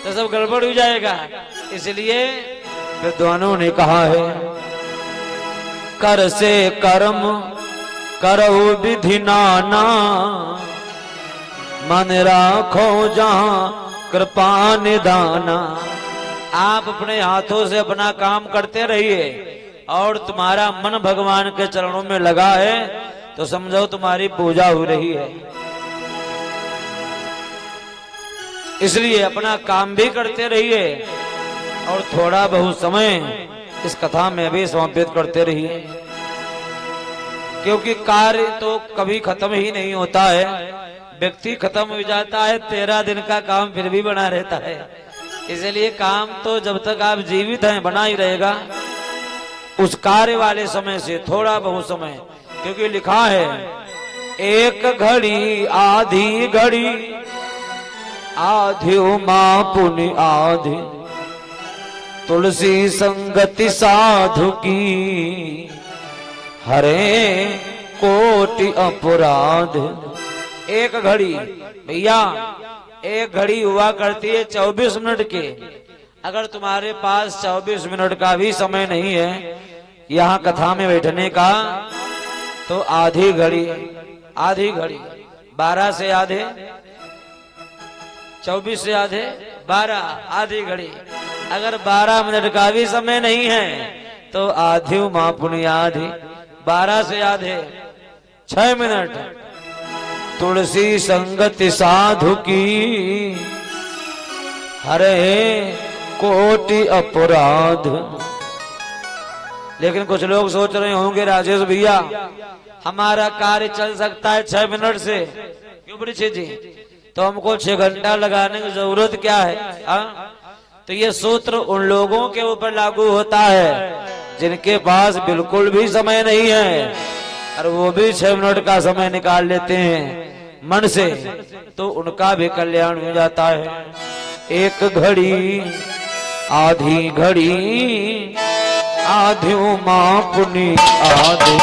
तो सब गड़बड़ हो जाएगा। इसलिए विद्वानों ने कहा है, कर से कर्म करो विधि नाना, मन राखो जहां कृपा निदाना। आप अपने हाथों से अपना काम करते रहिए और तुम्हारा मन भगवान के चरणों में लगा है तो समझो तुम्हारी पूजा हो रही है। इसलिए अपना काम भी करते रहिए और थोड़ा बहुत समय इस कथा में भी समर्पित करते रहिए, क्योंकि कार्य तो कभी खत्म ही नहीं होता है। व्यक्ति खत्म हो जाता है, 13 दिन का काम फिर भी बना रहता है। इसलिए काम तो जब तक आप जीवित हैं बना ही रहेगा। उस कार्य वाले समय से थोड़ा बहुत समय, क्योंकि लिखा है, एक घड़ी आधी घड़ी आधी मां पुनि आधी, तुलसी संगति साधु की हरे कोटि अपराध। एक घड़ी भैया, एक घड़ी हुआ करती है 24 मिनट के। अगर तुम्हारे पास 24 मिनट का भी समय नहीं है यहाँ कथा में बैठने का, तो आधी घड़ी, आधी घड़ी 12 से आधे, 24 से आधे 12, आधी घड़ी। अगर 12 मिनट का भी समय नहीं है तो आधी मां पुनि आधी, 12 से आधे 6 मिनट। तुलसी संगति साधु की हरे कोटि अपराध। लेकिन कुछ लोग सोच रहे होंगे, राजेश भैया हमारा कार्य चल सकता है 6 मिनट से, क्यों परीक्षित जी, तो हमको 6 घंटा लगाने की जरूरत क्या है? तो ये सूत्र उन लोगों के ऊपर लागू होता है जिनके पास बिल्कुल भी समय नहीं है और वो भी 6 मिनट का समय निकाल लेते हैं मन से, तो उनका भी कल्याण हो जाता है। एक घड़ी आधी घड़ी आधी मां पुनि आधी,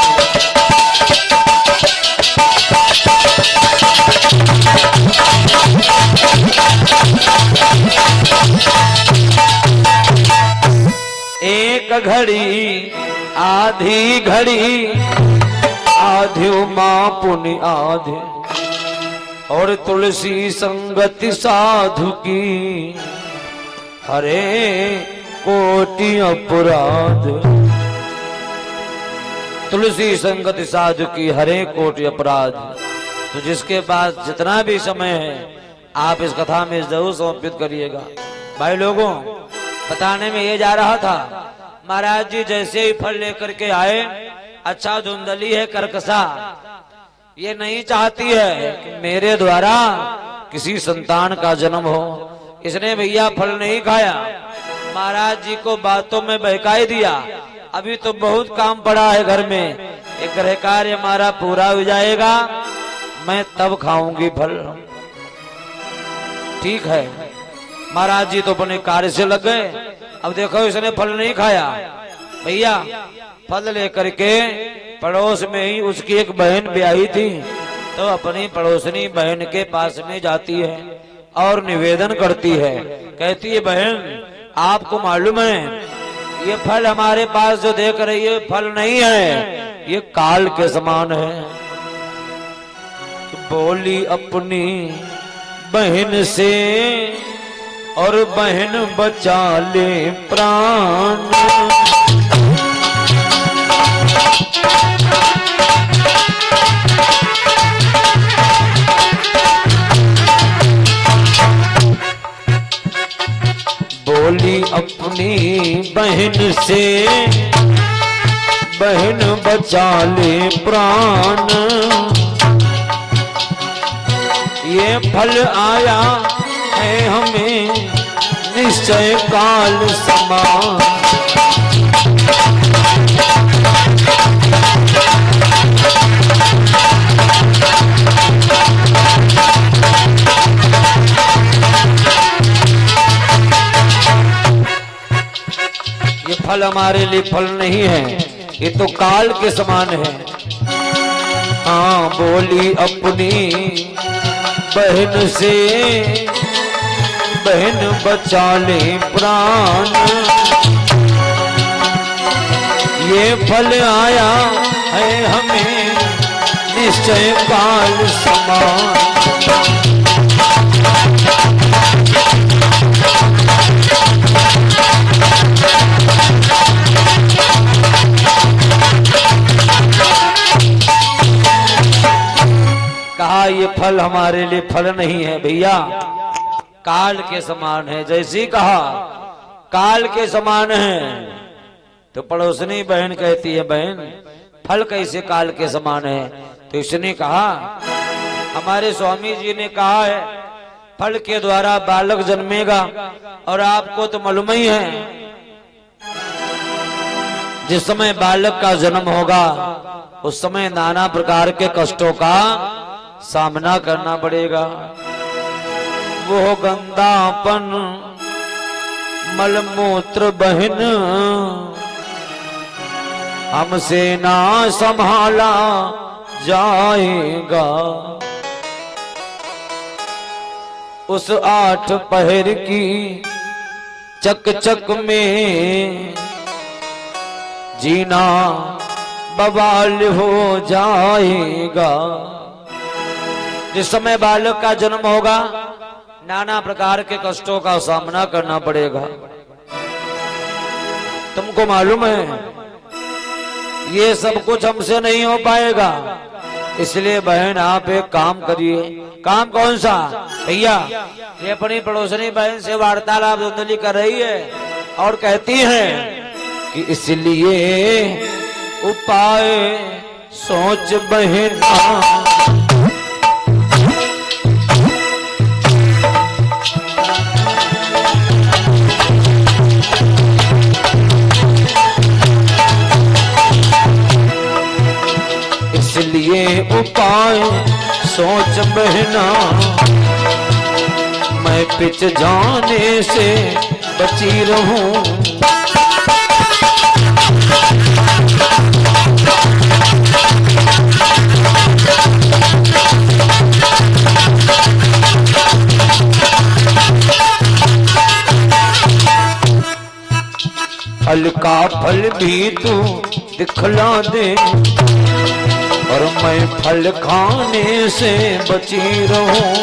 एक घड़ी आधी घड़ी आधी मां पुनि आधी, और तुलसी संगति साधु की हरे कोटि अपराध। तुलसी संगति साधु की हरे कोटि अपराध। तो जिसके पास जितना भी समय है आप इस कथा में जरूर समर्पित करिएगा। भाई लोगों, बताने में ये जा रहा था, महाराज जी जैसे ही फल लेकर के आए, अच्छा धुंधली है कर्कशा, ये नहीं चाहती है कि मेरे द्वारा किसी संतान का जन्म हो। इसने भैया फल नहीं खाया, महाराज जी को बातों में बहकाई दिया। अभी तो बहुत काम पड़ा है घर में, एक गृह कार्य हमारा पूरा हो जाएगा, मैं तब खाऊंगी फल। ठीक है, महाराज जी तो अपने कार्य से लग गए। अब देखो इसने फल नहीं खाया, भैया फल लेकर के पड़ोस में ही उसकी एक बहन ब्याही थी, तो अपनी पड़ोसनी बहन के पास में जाती है और निवेदन करती है, कहती है बहन आपको मालूम है ये फल हमारे पास जो देख रही है फल नहीं है, ये काल के समान है। तो बोली अपनी बहन से और बहन बचा ले प्राण, बोली अपनी बहन से बहन बचा ले प्राण, ये फल आया है हमें निश्चय काल समान। ये फल हमारे लिए फल नहीं है, ये तो काल के समान है। हाँ बोली अपनी बहन से बहन बचा ले प्राण, ये फल आया है हमें निश्चय काल समान। कहा ये फल हमारे लिए फल नहीं है भैया, काल के समान है। जैसे ही कहा काल के समान है, तो पड़ोसनी बहन कहती है बहन फल कैसे काल के समान है? तो इसने कहा हमारे स्वामी जी ने कहा है फल के द्वारा बालक जन्मेगा, और आपको तो मालूम ही है जिस समय बालक का जन्म होगा उस समय नाना प्रकार के कष्टों का सामना करना पड़ेगा। वो गंदापन मलमूत्र बहन हमसे ना संभाला जाएगा। उस 8 पहर की चक चक में जीना बवाल हो जाएगा। जिस समय बालक का जन्म होगा नाना प्रकार के कष्टों का सामना करना पड़ेगा। तुमको मालूम है ये सब कुछ हमसे नहीं हो पाएगा, इसलिए बहन आप एक काम करिए। काम कौन सा भैया? ये अपनी पड़ोसनी बहन से वार्तालाप धुंधली कर रही है और कहती है कि इसलिए उपाय सोच बहन, इसलिए उपाय सोच बहना, मैं पिछ जाने से बची रहूं। फल का फल भी तू दिखला दे, और मैं फल खाने से बची रहूं।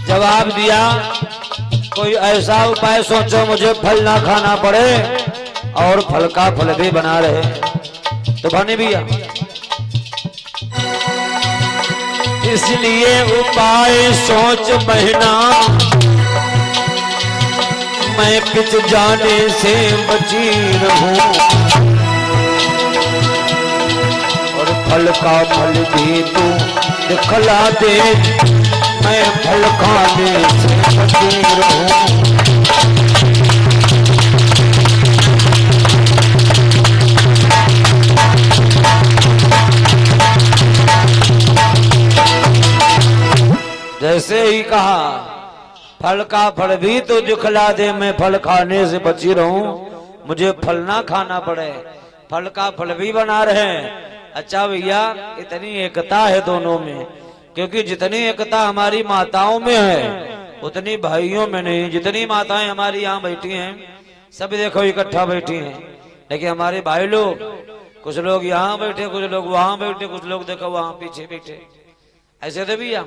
जवाब दिया कोई ऐसा उपाय सोचो मुझे फल ना खाना पड़े और फल का फल भी बना रहे। तो बने भैया इसलिए उपाय सोच बहना, मैं पिछ जाने से बची रहूं। और फल का फल भी तू दिखला दे, मैं फल खाने से बची रहूं। जैसे ही कहा फल का फल भी तो दिखला दे, मैं फल खाने से बची रहूं, मुझे फल ना खाना पड़े, फल का फल भी बना रहे। अच्छा भैया इतनी एकता है दोनों में, क्योंकि जितनी एकता हमारी माताओं में है उतनी भाइयों में नहीं। जितनी माताएं हमारी यहाँ बैठी हैं सब देखो इकट्ठा बैठी हैं, लेकिन हमारे भाई लोग कुछ लोग यहाँ बैठे, कुछ लोग वहां बैठे, कुछ लोग देखो वहां पीछे बैठे। ऐसे तो भैया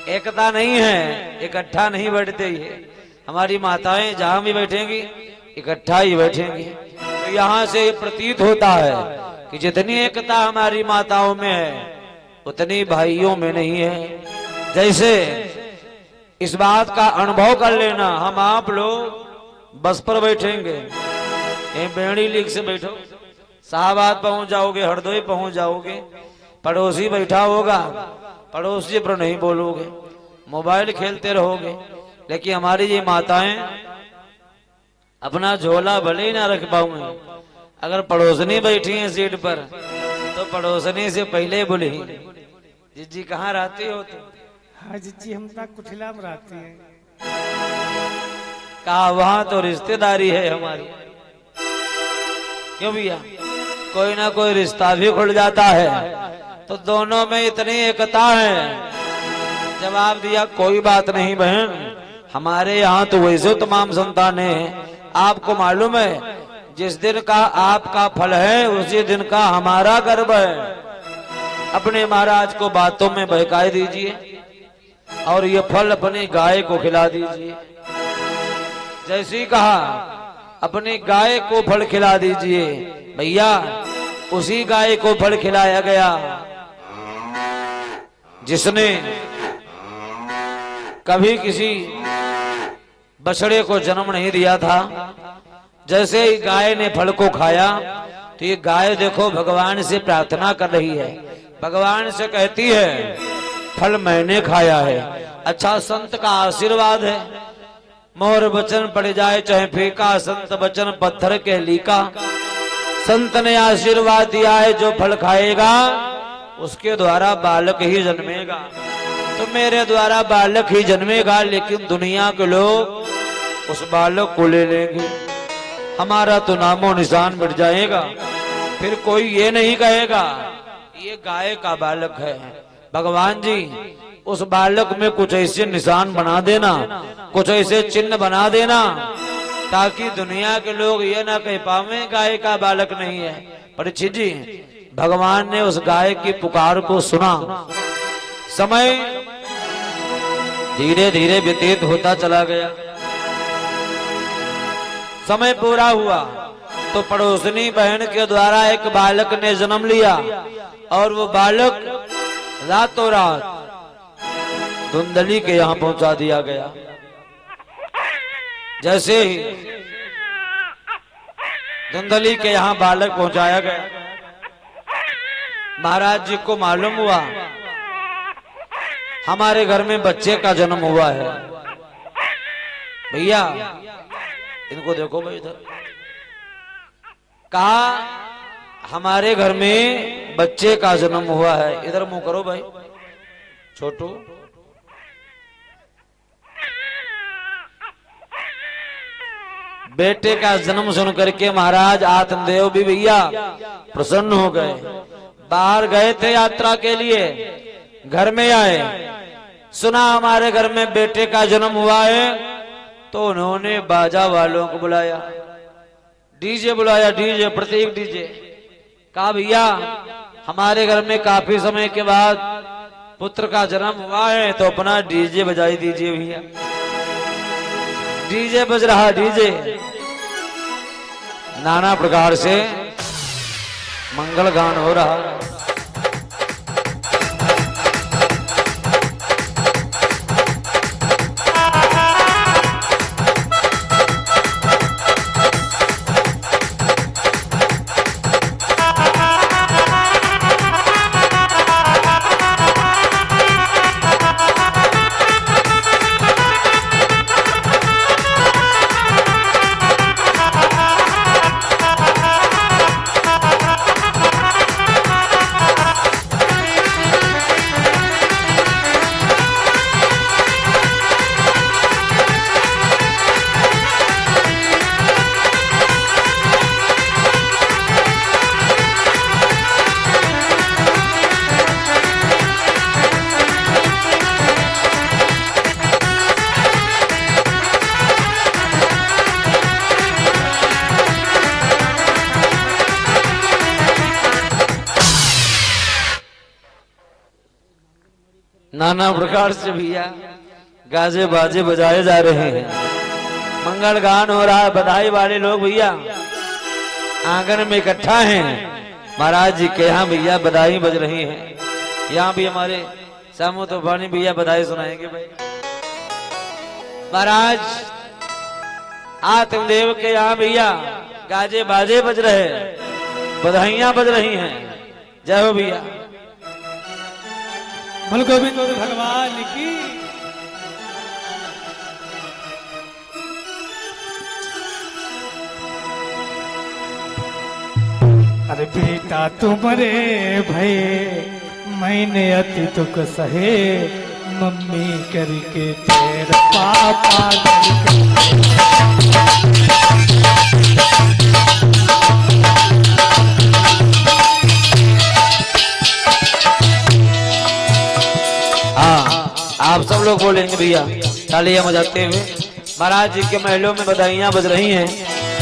एकता नहीं है, इकट्ठा नहीं बैठते। ये हमारी माताएं जहां भी बैठेंगी इकट्ठा ही बैठेंगी। तो यहाँ से प्रतीत होता है कि जितनी एकता हमारी माताओं में है उतनी भाइयों में नहीं है। जैसे इस बात का अनुभव कर लेना, हम आप लोग बस पर बैठेंगे, बेड़ी लीग से बैठो, शाहबाद पहुंच जाओगे, हरदोई पहुंच जाओगे, पड़ोसी बैठा होगा, पड़ोसी पर नहीं बोलोगे, मोबाइल खेलते रहोगे। लेकिन हमारी ये माताएं अपना झोला भले ही ना रख पाऊंगी, अगर पड़ोसनी बैठी है सीट पर तो पड़ोसनी से पहले बोली जीजी कहाँ रहती हो तुम, हाँ जी हम तक कुठिला में रहते हैं। कहा वहां तो रिश्तेदारी है हमारी। क्यों भैया, कोई ना कोई रिश्ता भी खुल जाता है, तो दोनों में इतनी एकता है। जवाब दिया कोई बात नहीं बहन, हमारे यहाँ तो वैसे तमाम संतानें हैं। आपको मालूम है जिस दिन का आपका फल है उसी दिन का हमारा गर्व है। अपने महाराज को बातों में बहकाए दीजिए और ये फल अपनी गाय को खिला दीजिए। जैसे ही कहा अपनी गाय को फल खिला दीजिए, भैया उसी गाय को फल खिलाया गया जिसने कभी किसी बछड़े को जन्म नहीं दिया था। जैसे ही गाय ने फल को खाया तो ये गाय देखो भगवान से प्रार्थना कर रही है, भगवान से कहती है फल मैंने खाया है। अच्छा, संत का आशीर्वाद है, मोर वचन पड़ जाए चाहे फीका, संत वचन पत्थर के लीका। संत ने आशीर्वाद दिया है जो फल खाएगा उसके द्वारा बालक ही जन्मेगा। तो मेरे द्वारा बालक ही जन्मेगा, लेकिन दुनिया के लोग उस बालक को ले लेंगे, हमारा तो नामो निशान मिट जाएगा। फिर कोई ये नहीं कहेगा ये गाय का बालक है। भगवान जी उस बालक में कुछ ऐसे निशान बना देना, कुछ ऐसे चिन्ह बना देना ताकि दुनिया के लोग ये ना कह पावे गाय का बालक नहीं है। परीक्षित जी, भगवान ने उस गाय की पुकार को सुना। समय धीरे धीरे व्यतीत होता चला गया। समय पूरा हुआ तो पड़ोसनी बहन के द्वारा एक बालक ने जन्म लिया और वो बालक रातों रात धुंधली के यहाँ पहुंचा दिया गया। जैसे ही धुंधली के यहाँ बालक पहुंचाया गया, महाराज जी को मालूम हुआ हमारे घर में बच्चे का जन्म हुआ है। भैया इनको देखो भाई, इधर कहा हमारे घर में बच्चे का जन्म हुआ है। इधर मुंह करो भाई छोटू। बेटे का जन्म सुन करके महाराज आत्मदेव भी भैया प्रसन्न हो गए। बाहर गए थे यात्रा के लिए, घर में आए, सुना हमारे घर में बेटे का जन्म हुआ है, तो उन्होंने बाजा वालों को बुलाया, डीजे बुलाया, डीजे प्रतीक डीजे। कहा भैया हमारे घर में काफी समय के बाद पुत्र का जन्म हुआ है तो अपना डीजे बजाई दीजिए भैया। डीजे बज रहा, डीजे नाना प्रकार से मंगल गान हो रहा। नाना प्रकार से भैया गाजे बाजे बजाए जा रहे हैं, मंगल गान हो रहा है। बधाई वाले लोग भैया आंगन में इकट्ठा हैं, महाराज जी के यहाँ भैया बधाई बज रही हैं। यहाँ भी हमारे सामू तो बानी भैया बधाई सुनाएंगे भाई। महाराज आत्मदेव के यहाँ भैया गाजे बाजे बज रहे, बधाइयां बज रही हैं। जय हो भैया। बोल गोविंद भगवान की। अरे बेटा तुम्हारे भय मैंने अति दुख सहे, मम्मी करके तेरा पापा करके हाँ, आप सब लोग बोलेंगे भैया तालियां बजाते हुए। महाराज जी के महलों में बधाइयां बज रही हैं,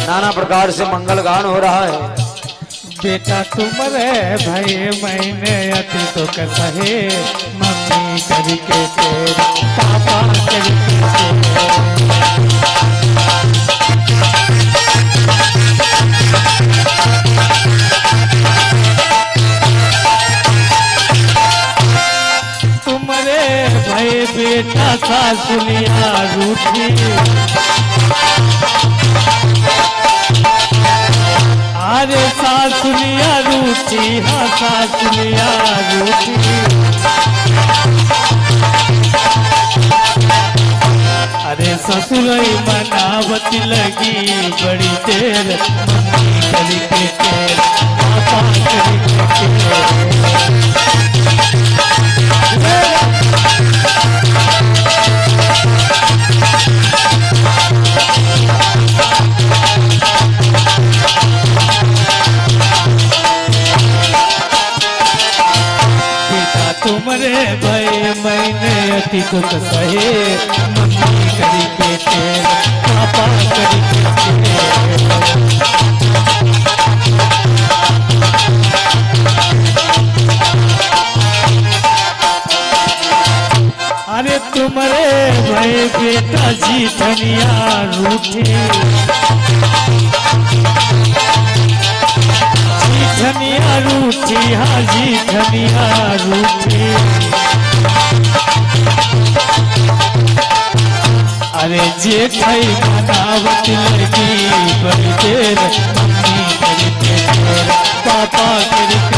नाना प्रकार से मंगल गान हो रहा है। बेटा तुम रे भाई मैंने अति तो कहे मम्मी करके तेरा पापा करके तुम्हारे भाई बेटा सासुलिया रूठी अरे सासुलिया रूठी हाँ सासुलिया रूठी अरे ससुरई मनावत लगी बड़ी देर मम्मी करके तेर पापा करके तुम्हारे भाई मैंने अति दुख सहे मम्मी करके तेरा पापा करके अरे तुम्हारे भाई बेटा जी धनिया रूठी धनिया रूठी हाँ जी धनिया रूठी अरे जे खाई मनावत लगी बड़ी देर मम्मी करके तेरा पापा करके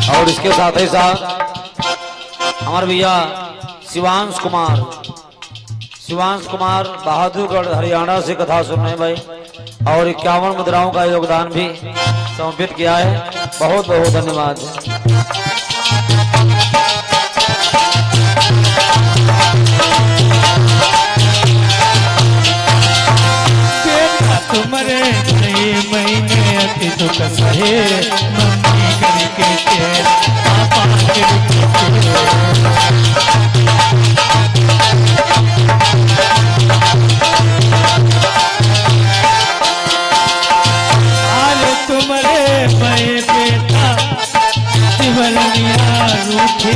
और इसके साथ ही साथ हमारे भैया शिवांश कुमार बहादुरगढ़ हरियाणा से कथा सुन रहे हैं भाई, और 51 मुद्राओं का योगदान भी समर्पित किया है। बहुत बहुत धन्यवाद। तुम्हारे महीने अति दुख सहे मम्मी करके तेरा पापा करके अरे तुम्हारे भाई बेटा तिवरनिया रूठी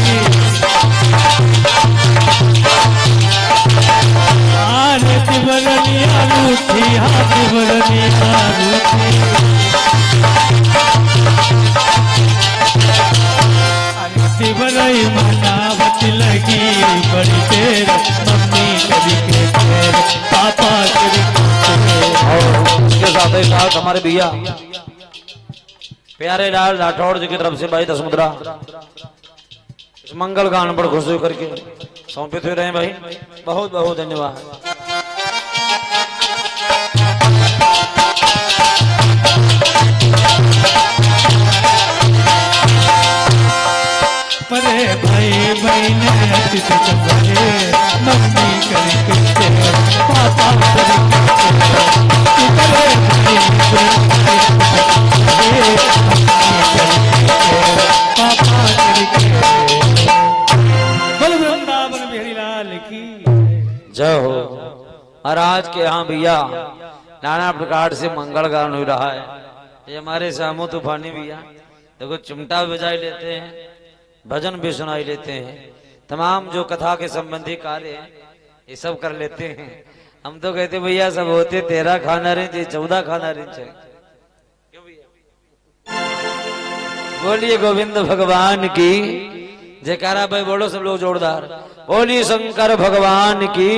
अरे तिवरनिया रूठी हाँ तिवरनिया रूठी तिवरई मनावत लगी बड़ी देर मम्मी करके तेरा पापा करके और उसके साथ ही साथ हमारे भैया प्यारे लाल राठौड़ जी की तरफ से भाई 10 मुद्रा इस मंगल गान पर खुश होकर के समर्पित हुए रहे भाई। बहुत बहुत धन्यवाद। परे भाई बहने अति दुख सहे मम्मी करके तेरा पापा करके परे भाई पापा करके बोल वृंदावन बिहारी लाल की जय हो। महाराज के यहाँ भैया नाना प्रकार से मंगल गान हो रहा है। ये हमारे सामू तूफानी भैया देखो चिमटा बजाई लेते हैं, भजन भी सुनाई लेते हैं, तमाम जो कथा के संबंधी कार्य हैं ये सब कर लेते हैं। हम तो कहते भैया सब होते 13 खाना रहे 14 खाना रहे। बोलिए गोविंद भगवान की जयकारा भाई, बोलो सब लोग जोरदार, बोलिए शंकर भगवान की।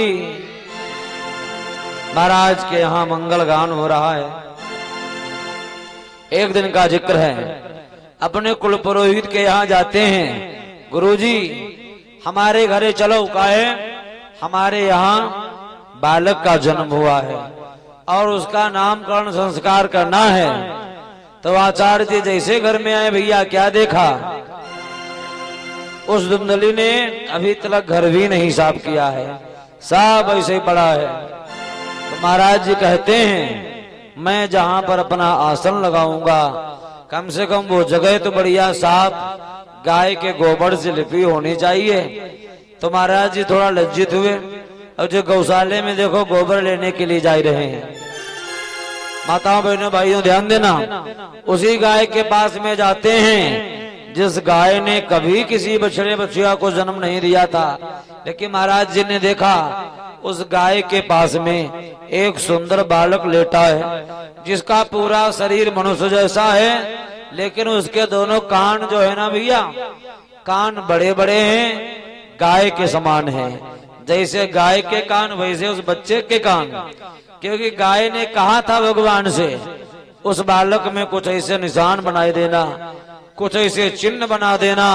महाराज के यहाँ मंगल गान हो रहा है। एक दिन का जिक्र है, अपने कुल पुरोहित के यहाँ जाते हैं। गुरुजी हमारे घरे चलो काहे, हमारे यहाँ बालक का जन्म हुआ है और उसका नामकरण संस्कार करना है। तो आचार्य जी जैसे घर में आए, भैया क्या देखा, उस धुंधली ने अभी तक घर भी नहीं साफ किया है, सब ऐसे ही पड़ा है। तो महाराज जी कहते हैं मैं जहां पर अपना आसन लगाऊंगा कम से कम वो जगह तो बढ़िया साफ गाय के गोबर से लिपी होनी चाहिए। तो महाराज जी थोड़ा लज्जित हुए और जो गौशाले में देखो गोबर लेने के लिए जा रहे हैं। माताओं बहनों भाइयों ध्यान देना, उसी गाय के पास में जाते हैं जिस गाय ने कभी किसी बछड़े बछिया को जन्म नहीं दिया था, लेकिन महाराज जी ने देखा उस गाय के पास में एक सुंदर बालक लेटा है जिसका पूरा शरीर मनुष्य जैसा है, लेकिन उसके दोनों कान जो है ना भैया, कान बड़े बड़े हैं, गाय के समान है। जैसे गाय के कान वैसे उस बच्चे के कान, क्योंकि गाय ने कहा था भगवान से उस बालक में कुछ ऐसे निशान बनाए देना, कुछ ऐसे चिन्ह बना देना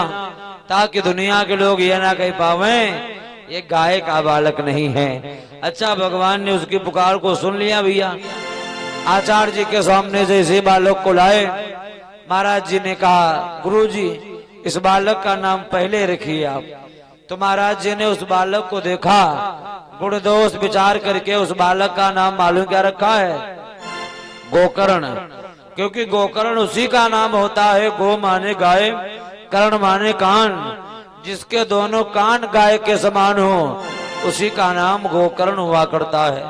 ताकि दुनिया के लोग ये ना कह पावे ये गाय का बालक नहीं है। अच्छा, भगवान ने उसकी पुकार को सुन लिया भैया। आचार्य जी के सामने जैसे बालक को लाए, महाराज जी ने कहा गुरुजी इस बालक का नाम पहले रखिए आप। तो महाराज जी ने उस बालक को देखा, गुण दोष विचार करके उस बालक का नाम मालूम क्या रखा है, गोकर्ण। क्योंकि गोकर्ण उसी का नाम होता है, गो माने गाय, कर्ण माने कान, जिसके दोनों कान गाय के समान हो उसी का नाम गोकर्ण हुआ करता है।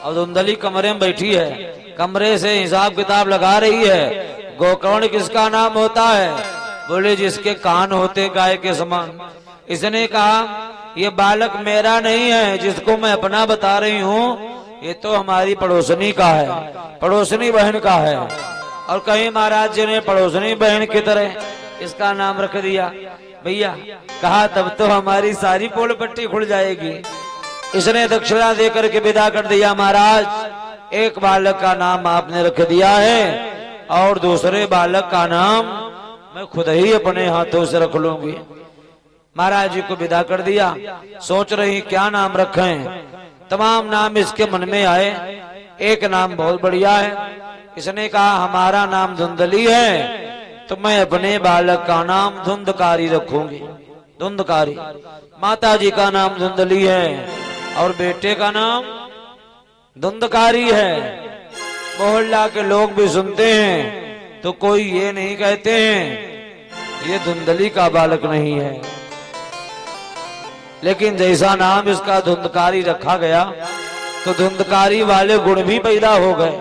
अब धुंधली कमरे में बैठी है, कमरे से हिसाब किताब लगा रही है, गोकर्ण किसका नाम होता है, बोले जिसके कान होते गाय के समान। इसने कहा ये बालक मेरा नहीं है जिसको मैं अपना बता रही हूँ, ये तो हमारी पड़ोसनी का है, पड़ोसनी बहन का है। और कहीं महाराज जी ने पड़ोसनी बहन की तरह इसका नाम रख दिया भैया। कहा तब तो हमारी सारी पोल पट्टी खुल जाएगी। इसने दक्षिणा देकर के विदा कर दिया, महाराज एक बालक का नाम आपने रख दिया है और दूसरे बालक का नाम मैं खुद ही अपने हाथों से रख लूंगी। महाराज जी को विदा कर दिया। सोच रही क्या नाम रखें, तमाम नाम इसके मन में आए, एक नाम बहुत बढ़िया है। इसने कहा हमारा नाम धुंधली है तो मैं अपने बालक का नाम धुंधकारी रखूंगी, धुंधकारी। माता जी का नाम धुंधली है और बेटे का नाम धुंधकारी है। मोहल्ला के लोग भी सुनते हैं तो कोई ये नहीं कहते हैं ये धुंधली का बालक नहीं है, लेकिन जैसा नाम इसका धुंधकारी रखा गया तो धुंधकारी वाले गुण भी पैदा हो गए।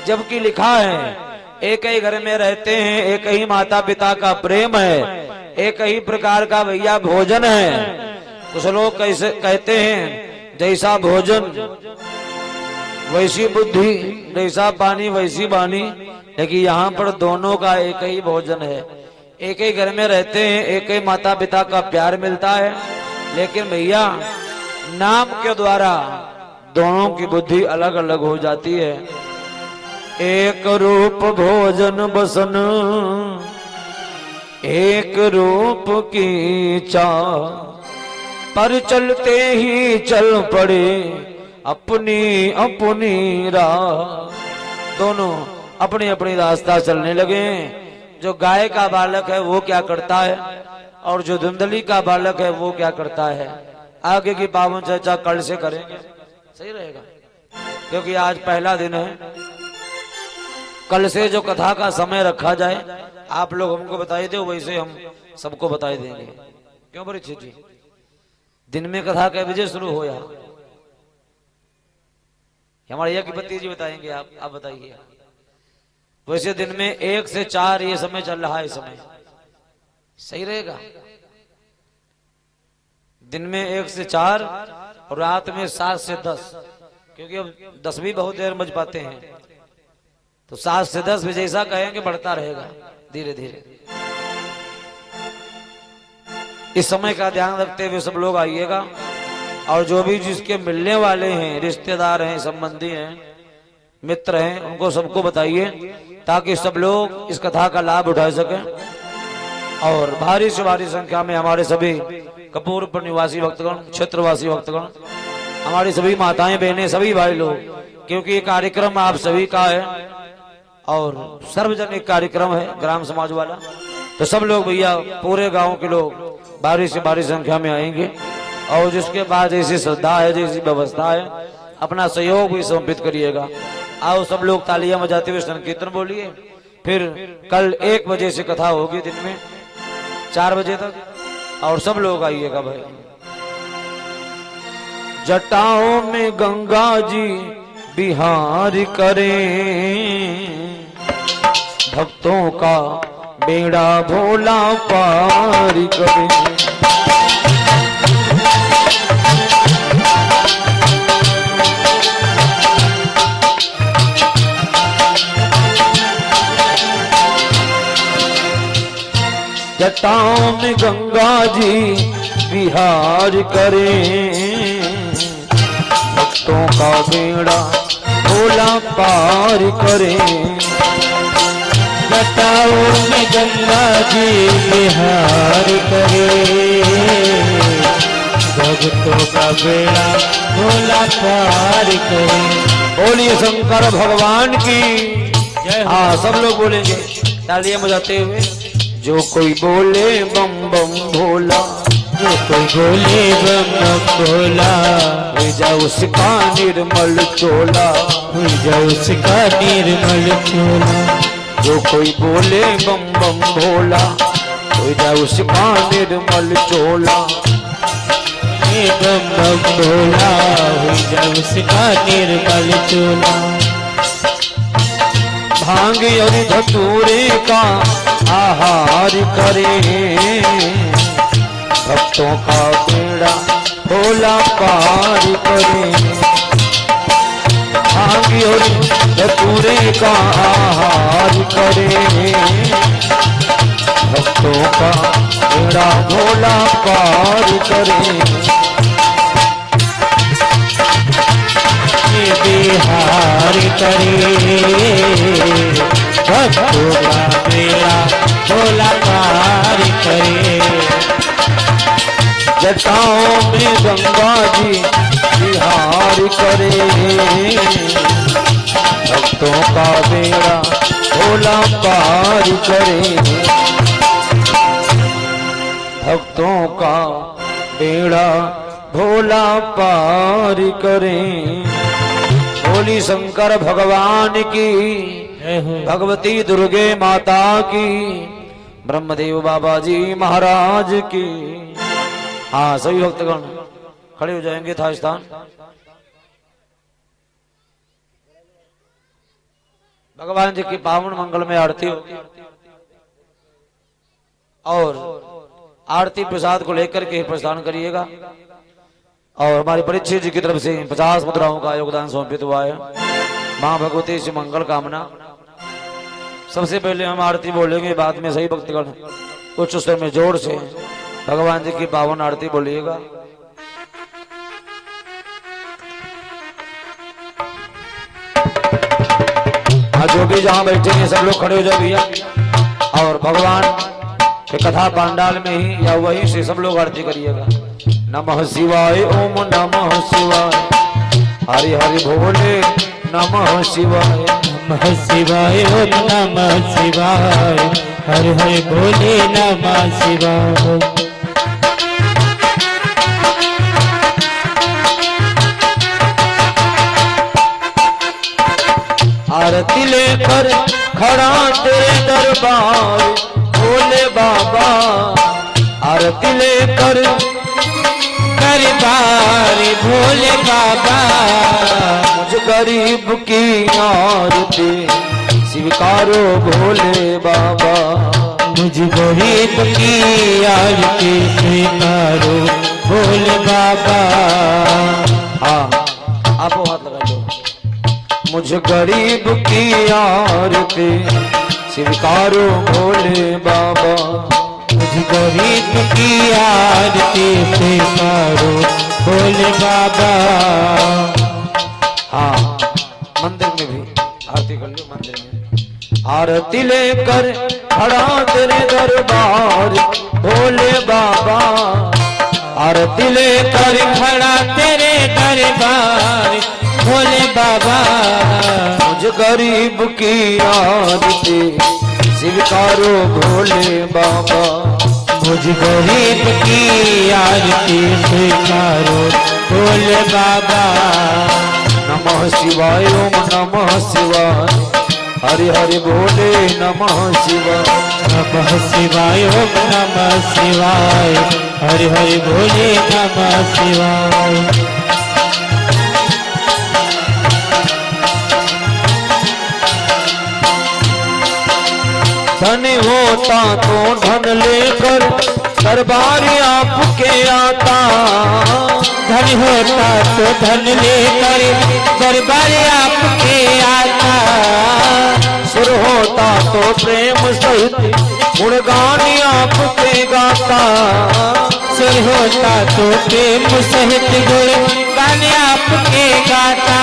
जबकि लिखा है एक ही घर में रहते हैं, एक ही माता पिता का प्रेम है, एक ही प्रकार का भैया भोजन है। कुछ लोग कैसे कहते हैं जैसा भोजन वैसी बुद्धि, जैसा पानी वैसी वाणी, लेकिन यहाँ पर दोनों का एक ही भोजन है। एक ही घर में रहते हैं, एक ही माता पिता का प्यार मिलता है, लेकिन भैया नाम के द्वारा दोनों की बुद्धि अलग अलग हो जाती है। एक रूप भोजन बसन एक रूप की चाह, पर चलते ही चल पड़े अपनी अपनी राह। दोनों अपनी अपनी रास्ता चलने लगे। जो गाय का बालक है वो क्या करता है और जो धुंधली का बालक है वो क्या करता है, आगे की पावन चर्चा कल से करेंगे, सही रहेगा। क्योंकि आज पहला दिन है, कल से जो कथा का समय रखा जाए आप लोग हमको बताइए दो, वैसे हम सबको बताई देंगे। क्यों परीक्षित जी, दिन में कथा कै बजे शुरू हो या हमारे की पति जी बताएंगे, आप बताइए। वैसे दिन में 1 से 4 ये समय चल रहा है, समय सही रहेगा। दिन में 1 से 4 और रात में 7 से 10, क्योंकि अब 10 भी बहुत देर बज पाते हैं, तो 7 से 10 भी जैसा कहेंगे बढ़ता रहेगा धीरे धीरे। इस समय का ध्यान रखते हुए सब लोग आइएगा, और जो भी जिसके मिलने वाले हैं, रिश्तेदार हैं, संबंधी हैं, मित्र हैं, उनको सबको बताइए ताकि सब लोग इस कथा का लाभ उठा सकें। और भारी से भारी संख्या में हमारे सभी कपूरपुर निवासी भक्तगण, क्षेत्रवासी भक्तगण, हमारी सभी माताएं बहनें, सभी भाई लोग, क्योंकि ये कार्यक्रम आप सभी का है और सार्वजनिक कार्यक्रम है ग्राम समाज वाला, तो सब लोग भैया पूरे गांव के लोग भारी से भारी संख्या में आएंगे और जिसके बाद जैसी श्रद्धा है, जैसी व्यवस्था है, अपना सहयोग भी समर्पित करिएगा। आओ सब लोग तालियां बजाते हुए संकीर्तन बोलिए। फिर कल 1 बजे से कथा होगी, दिन में 4 बजे तक, और सब लोग आइएगा भाई। जटाओं में गंगा जी बिहार करें, भक्तों का बेड़ा भोला पार करें। जटाओं में गंगा जी बिहार करें, भक्तों का बेड़ा भोला पार करें। जटाओं में गंगा जी बिहार करें, भक्तों का बेड़ा भोला पार करें। बोलिए शंकर भगवान की। हाँ सब लोग बोलेंगे तालियां बजाते हुए। जो कोई बोले बम बम भोला, जो कोई बोले बम बम भोला, हो जाए उसका निर्मल चोला, हो जाए उसका निर्मल चोला। जो कोई बोले बम बम भोला, हो जाए उसका निर्मल चोला। बम बम भोला, हो जाए उसका निर्मल चोला। भांग और धतूरे का आहार करें, भक्तों का बेड़ा भोला पार करें। भांग और धतूरे का आहार करें, भक्तों का बेड़ा भोला पार करें। बिहार करे, भक्तों का बेड़ा भोला पार करे। जटाओं में गंगा जी बिहार करे, भक्तों का बेड़ा भोला पार करे। भक्तों का बेड़ा भोला पार करें। बोली शंकर भगवान की, भगवती दुर्गे माता की, ब्रह्मदेव बाबा जी महाराज की। हाँ सभी भक्तगण खड़े हो जाएंगे था स्थान। भगवान जी की पावन मंगल में आरती होगी और आरती प्रसाद को लेकर के प्रस्थान करिएगा। और हमारे परीक्षित जी की तरफ से 50 मुद्राओं का योगदान समर्पित हुआ है। मां भगवती से मंगल कामना। सबसे पहले हम आरती बोलेंगे, बाद में सही भक्तगण उच्च स्वर में जोर से भगवान जी की पावन आरती बोलिएगा। जो भी जहां बैठे हैं सब लोग खड़े हो जाए भैया, और भगवान के कथा पांडाल में ही या वहीं से सब लोग आरती करिएगा। नमः शिवाय, ओम नमः शिवाय, हरि हरि भोले नमः शिवाय। नमः शिवाय, ओम नमः शिवाय, हरि हरि भोले नमः शिवाय। आरती लेकर खड़ा तेरे दरबार भोले बाबा, आरती लेकर दरबार भोले बाबा। मुझ गरीब की आरती स्वीकारो भोले बाबा, मुझ गरीब की आरती स्वीकारो भोले बाबा। हाँ आप हाथ लगा लो। मुझ गरीब की आरती स्वीकारो भोले बाबा, मुझ गरीब की आरती स्वीकारो भोले बाबा। हाँ मंदिर में भी आरती कर लो। मंदिर में आरती लेकर खड़ा तेरे दरबार भोले बाबा। आरती लेकर खड़ा तेरे दरबार भोले बाबा। मुझ गरीब की आरती स्वीकारो भोले बाबा। मुझ गरीब की आरती स्वीकारो भोले बाबा। नमः शिवाय ओम नमः शिवाय हरि हरि भोले नमः शिवाय। नमः शिवाय ओम नमः शिवाय हरि हरि भोले नमः शिवाय। धन होता तो धन लेकर दरबार आपके आता। धन होता तो धन लेकर दरबार आपके आता। सुर होता तो प्रेम सहित गुणगान आपके गाता। सुर होता तो प्रेम सहित गुणगान आपके गाता।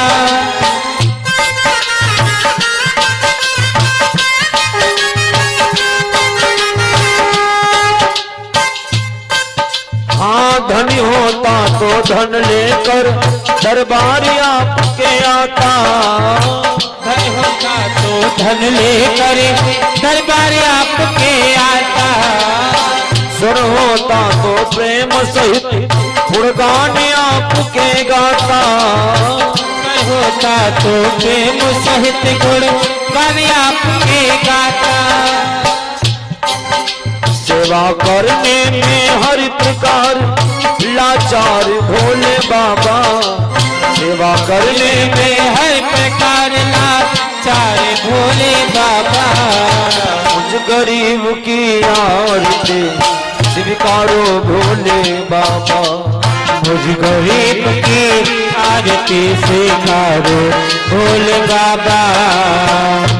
हाँ धनी होता तो धन लेकर दरबार आपके आता। धन होता तो धन लेकर दरबार आपके आता। सुर होता तो प्रेम सहित गुणगान आपके गाता। सुर होता तो प्रेम सहित गुणगान आपके गाता। सेवा करने में हर प्रकार लाचार भोले बाबा। सेवा करने में हर प्रकार लाचार भोले बाबा। मुझ गरीब की आरती स्वीकारो भोले बाबा। मुझ गरीब की आरती स्वीकारो भोले बाबा।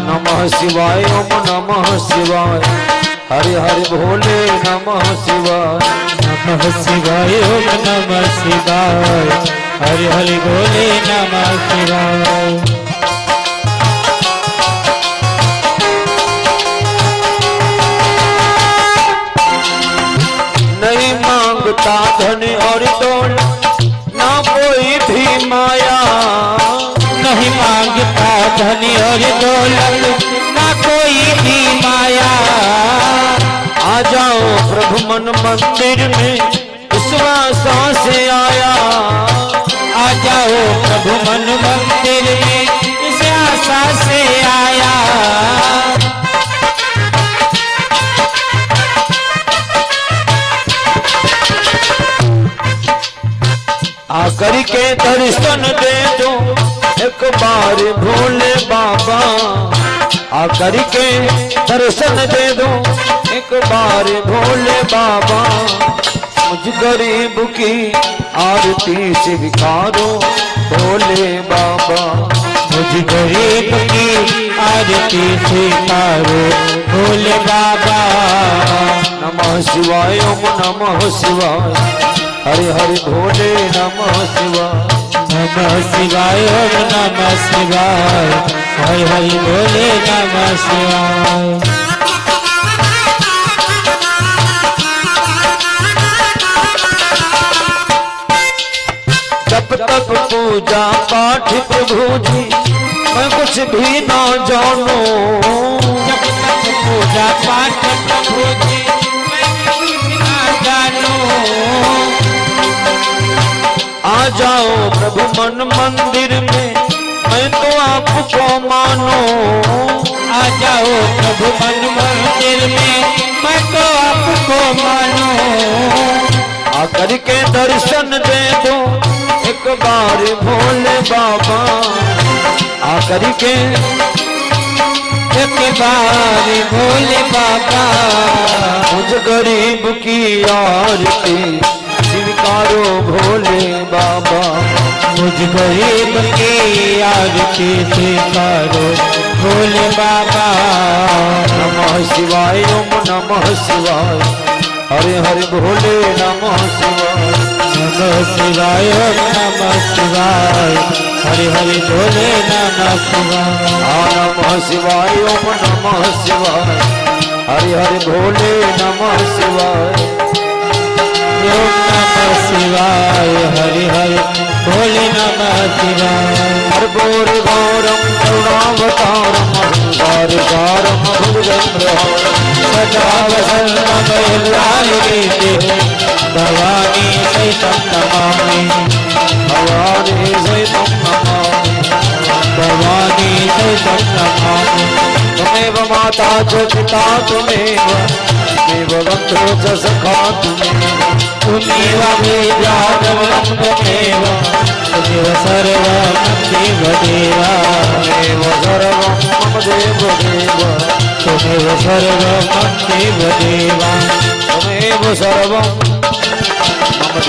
नमः शिवाय ओम नमः शिवाय हरि हरि भोले नमः शिवाय। नमः शिवाय ओम नमः शिवाय हरि हरि भोले नमः शिवाय। नहीं मांगता धन और दौलत ना कोई भी माया। नहीं मांगता धन और दौलत ना कोई भी माया। आ जाओ प्रभु मन मंदिर में विश्वास से आया। आ जाओ प्रभु मन मंदिर में इस आशा से आया। आकर के दर्शन दे दो एक बार भोले बाबा। आकर के दर्शन दे दो एक बार भोले बाबा। मुझ गरीब की आरती स्वीकारो भोले बाबा। मुझ गरीब की आरती स्वीकारो भोले बाबा। नमः शिवाय ओम नमः शिवाय हरि हरि भोले नमः शिवाय। नमः शिवाय ओम नमः शिवाय हरि हरि भोले नमः शिवाय। जब तक पूजा पाठ प्रभु जी मैं कुछ भी ना जानू। जब तक पूजा पाठ प्रभु जी मैं कुछ ना जानू। आ जाओ प्रभु मन मंदिर में मैं तो आपको मानो। आ जाओ प्रभु मन मंदिर में मैं तो आपको मानो। आकर के दर्शन दे दो एक बार भोले बाबा। आकर के एक बार भोले बाबा। मुझ गरीब की आरती स्वीकारो भोले बाबा। मुझ गरीब की आरती स्वीकारो भोले बाबा। नमः शिवाय ओम नमः शिवाय हरे हरे भोले नमः शिवाय। नमः शिवाय ओम नमः शिवाय हरि हरि भोले नमः शिवाय। नमः शिवाय ओम नमः शिवाय हरि हरि भोले नमः शिवाय। ओम नमः शिवाय हरि हरि भोले नमः शिवाय। कर्पूर गौरम करुणावतारम संसारसारम भुजगेन्द्रहारम सदा वसन्तमयलालिते भवानी सहितं नमामि। भवानी सहितं नमामि। भवानी सहितं नमामि। त्वमेव माता च पिता त्वमेव बन्धो च सखा त्वमेव। त्वमेव विद्याधरं त्वमेव त्वमेव सर्वं देवदेवा। त्वमेव सर्वं मम देवदेव। त्वमेव सर्वं देवदेवा। त्वमेव सर्वं मम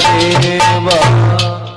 देवदेव।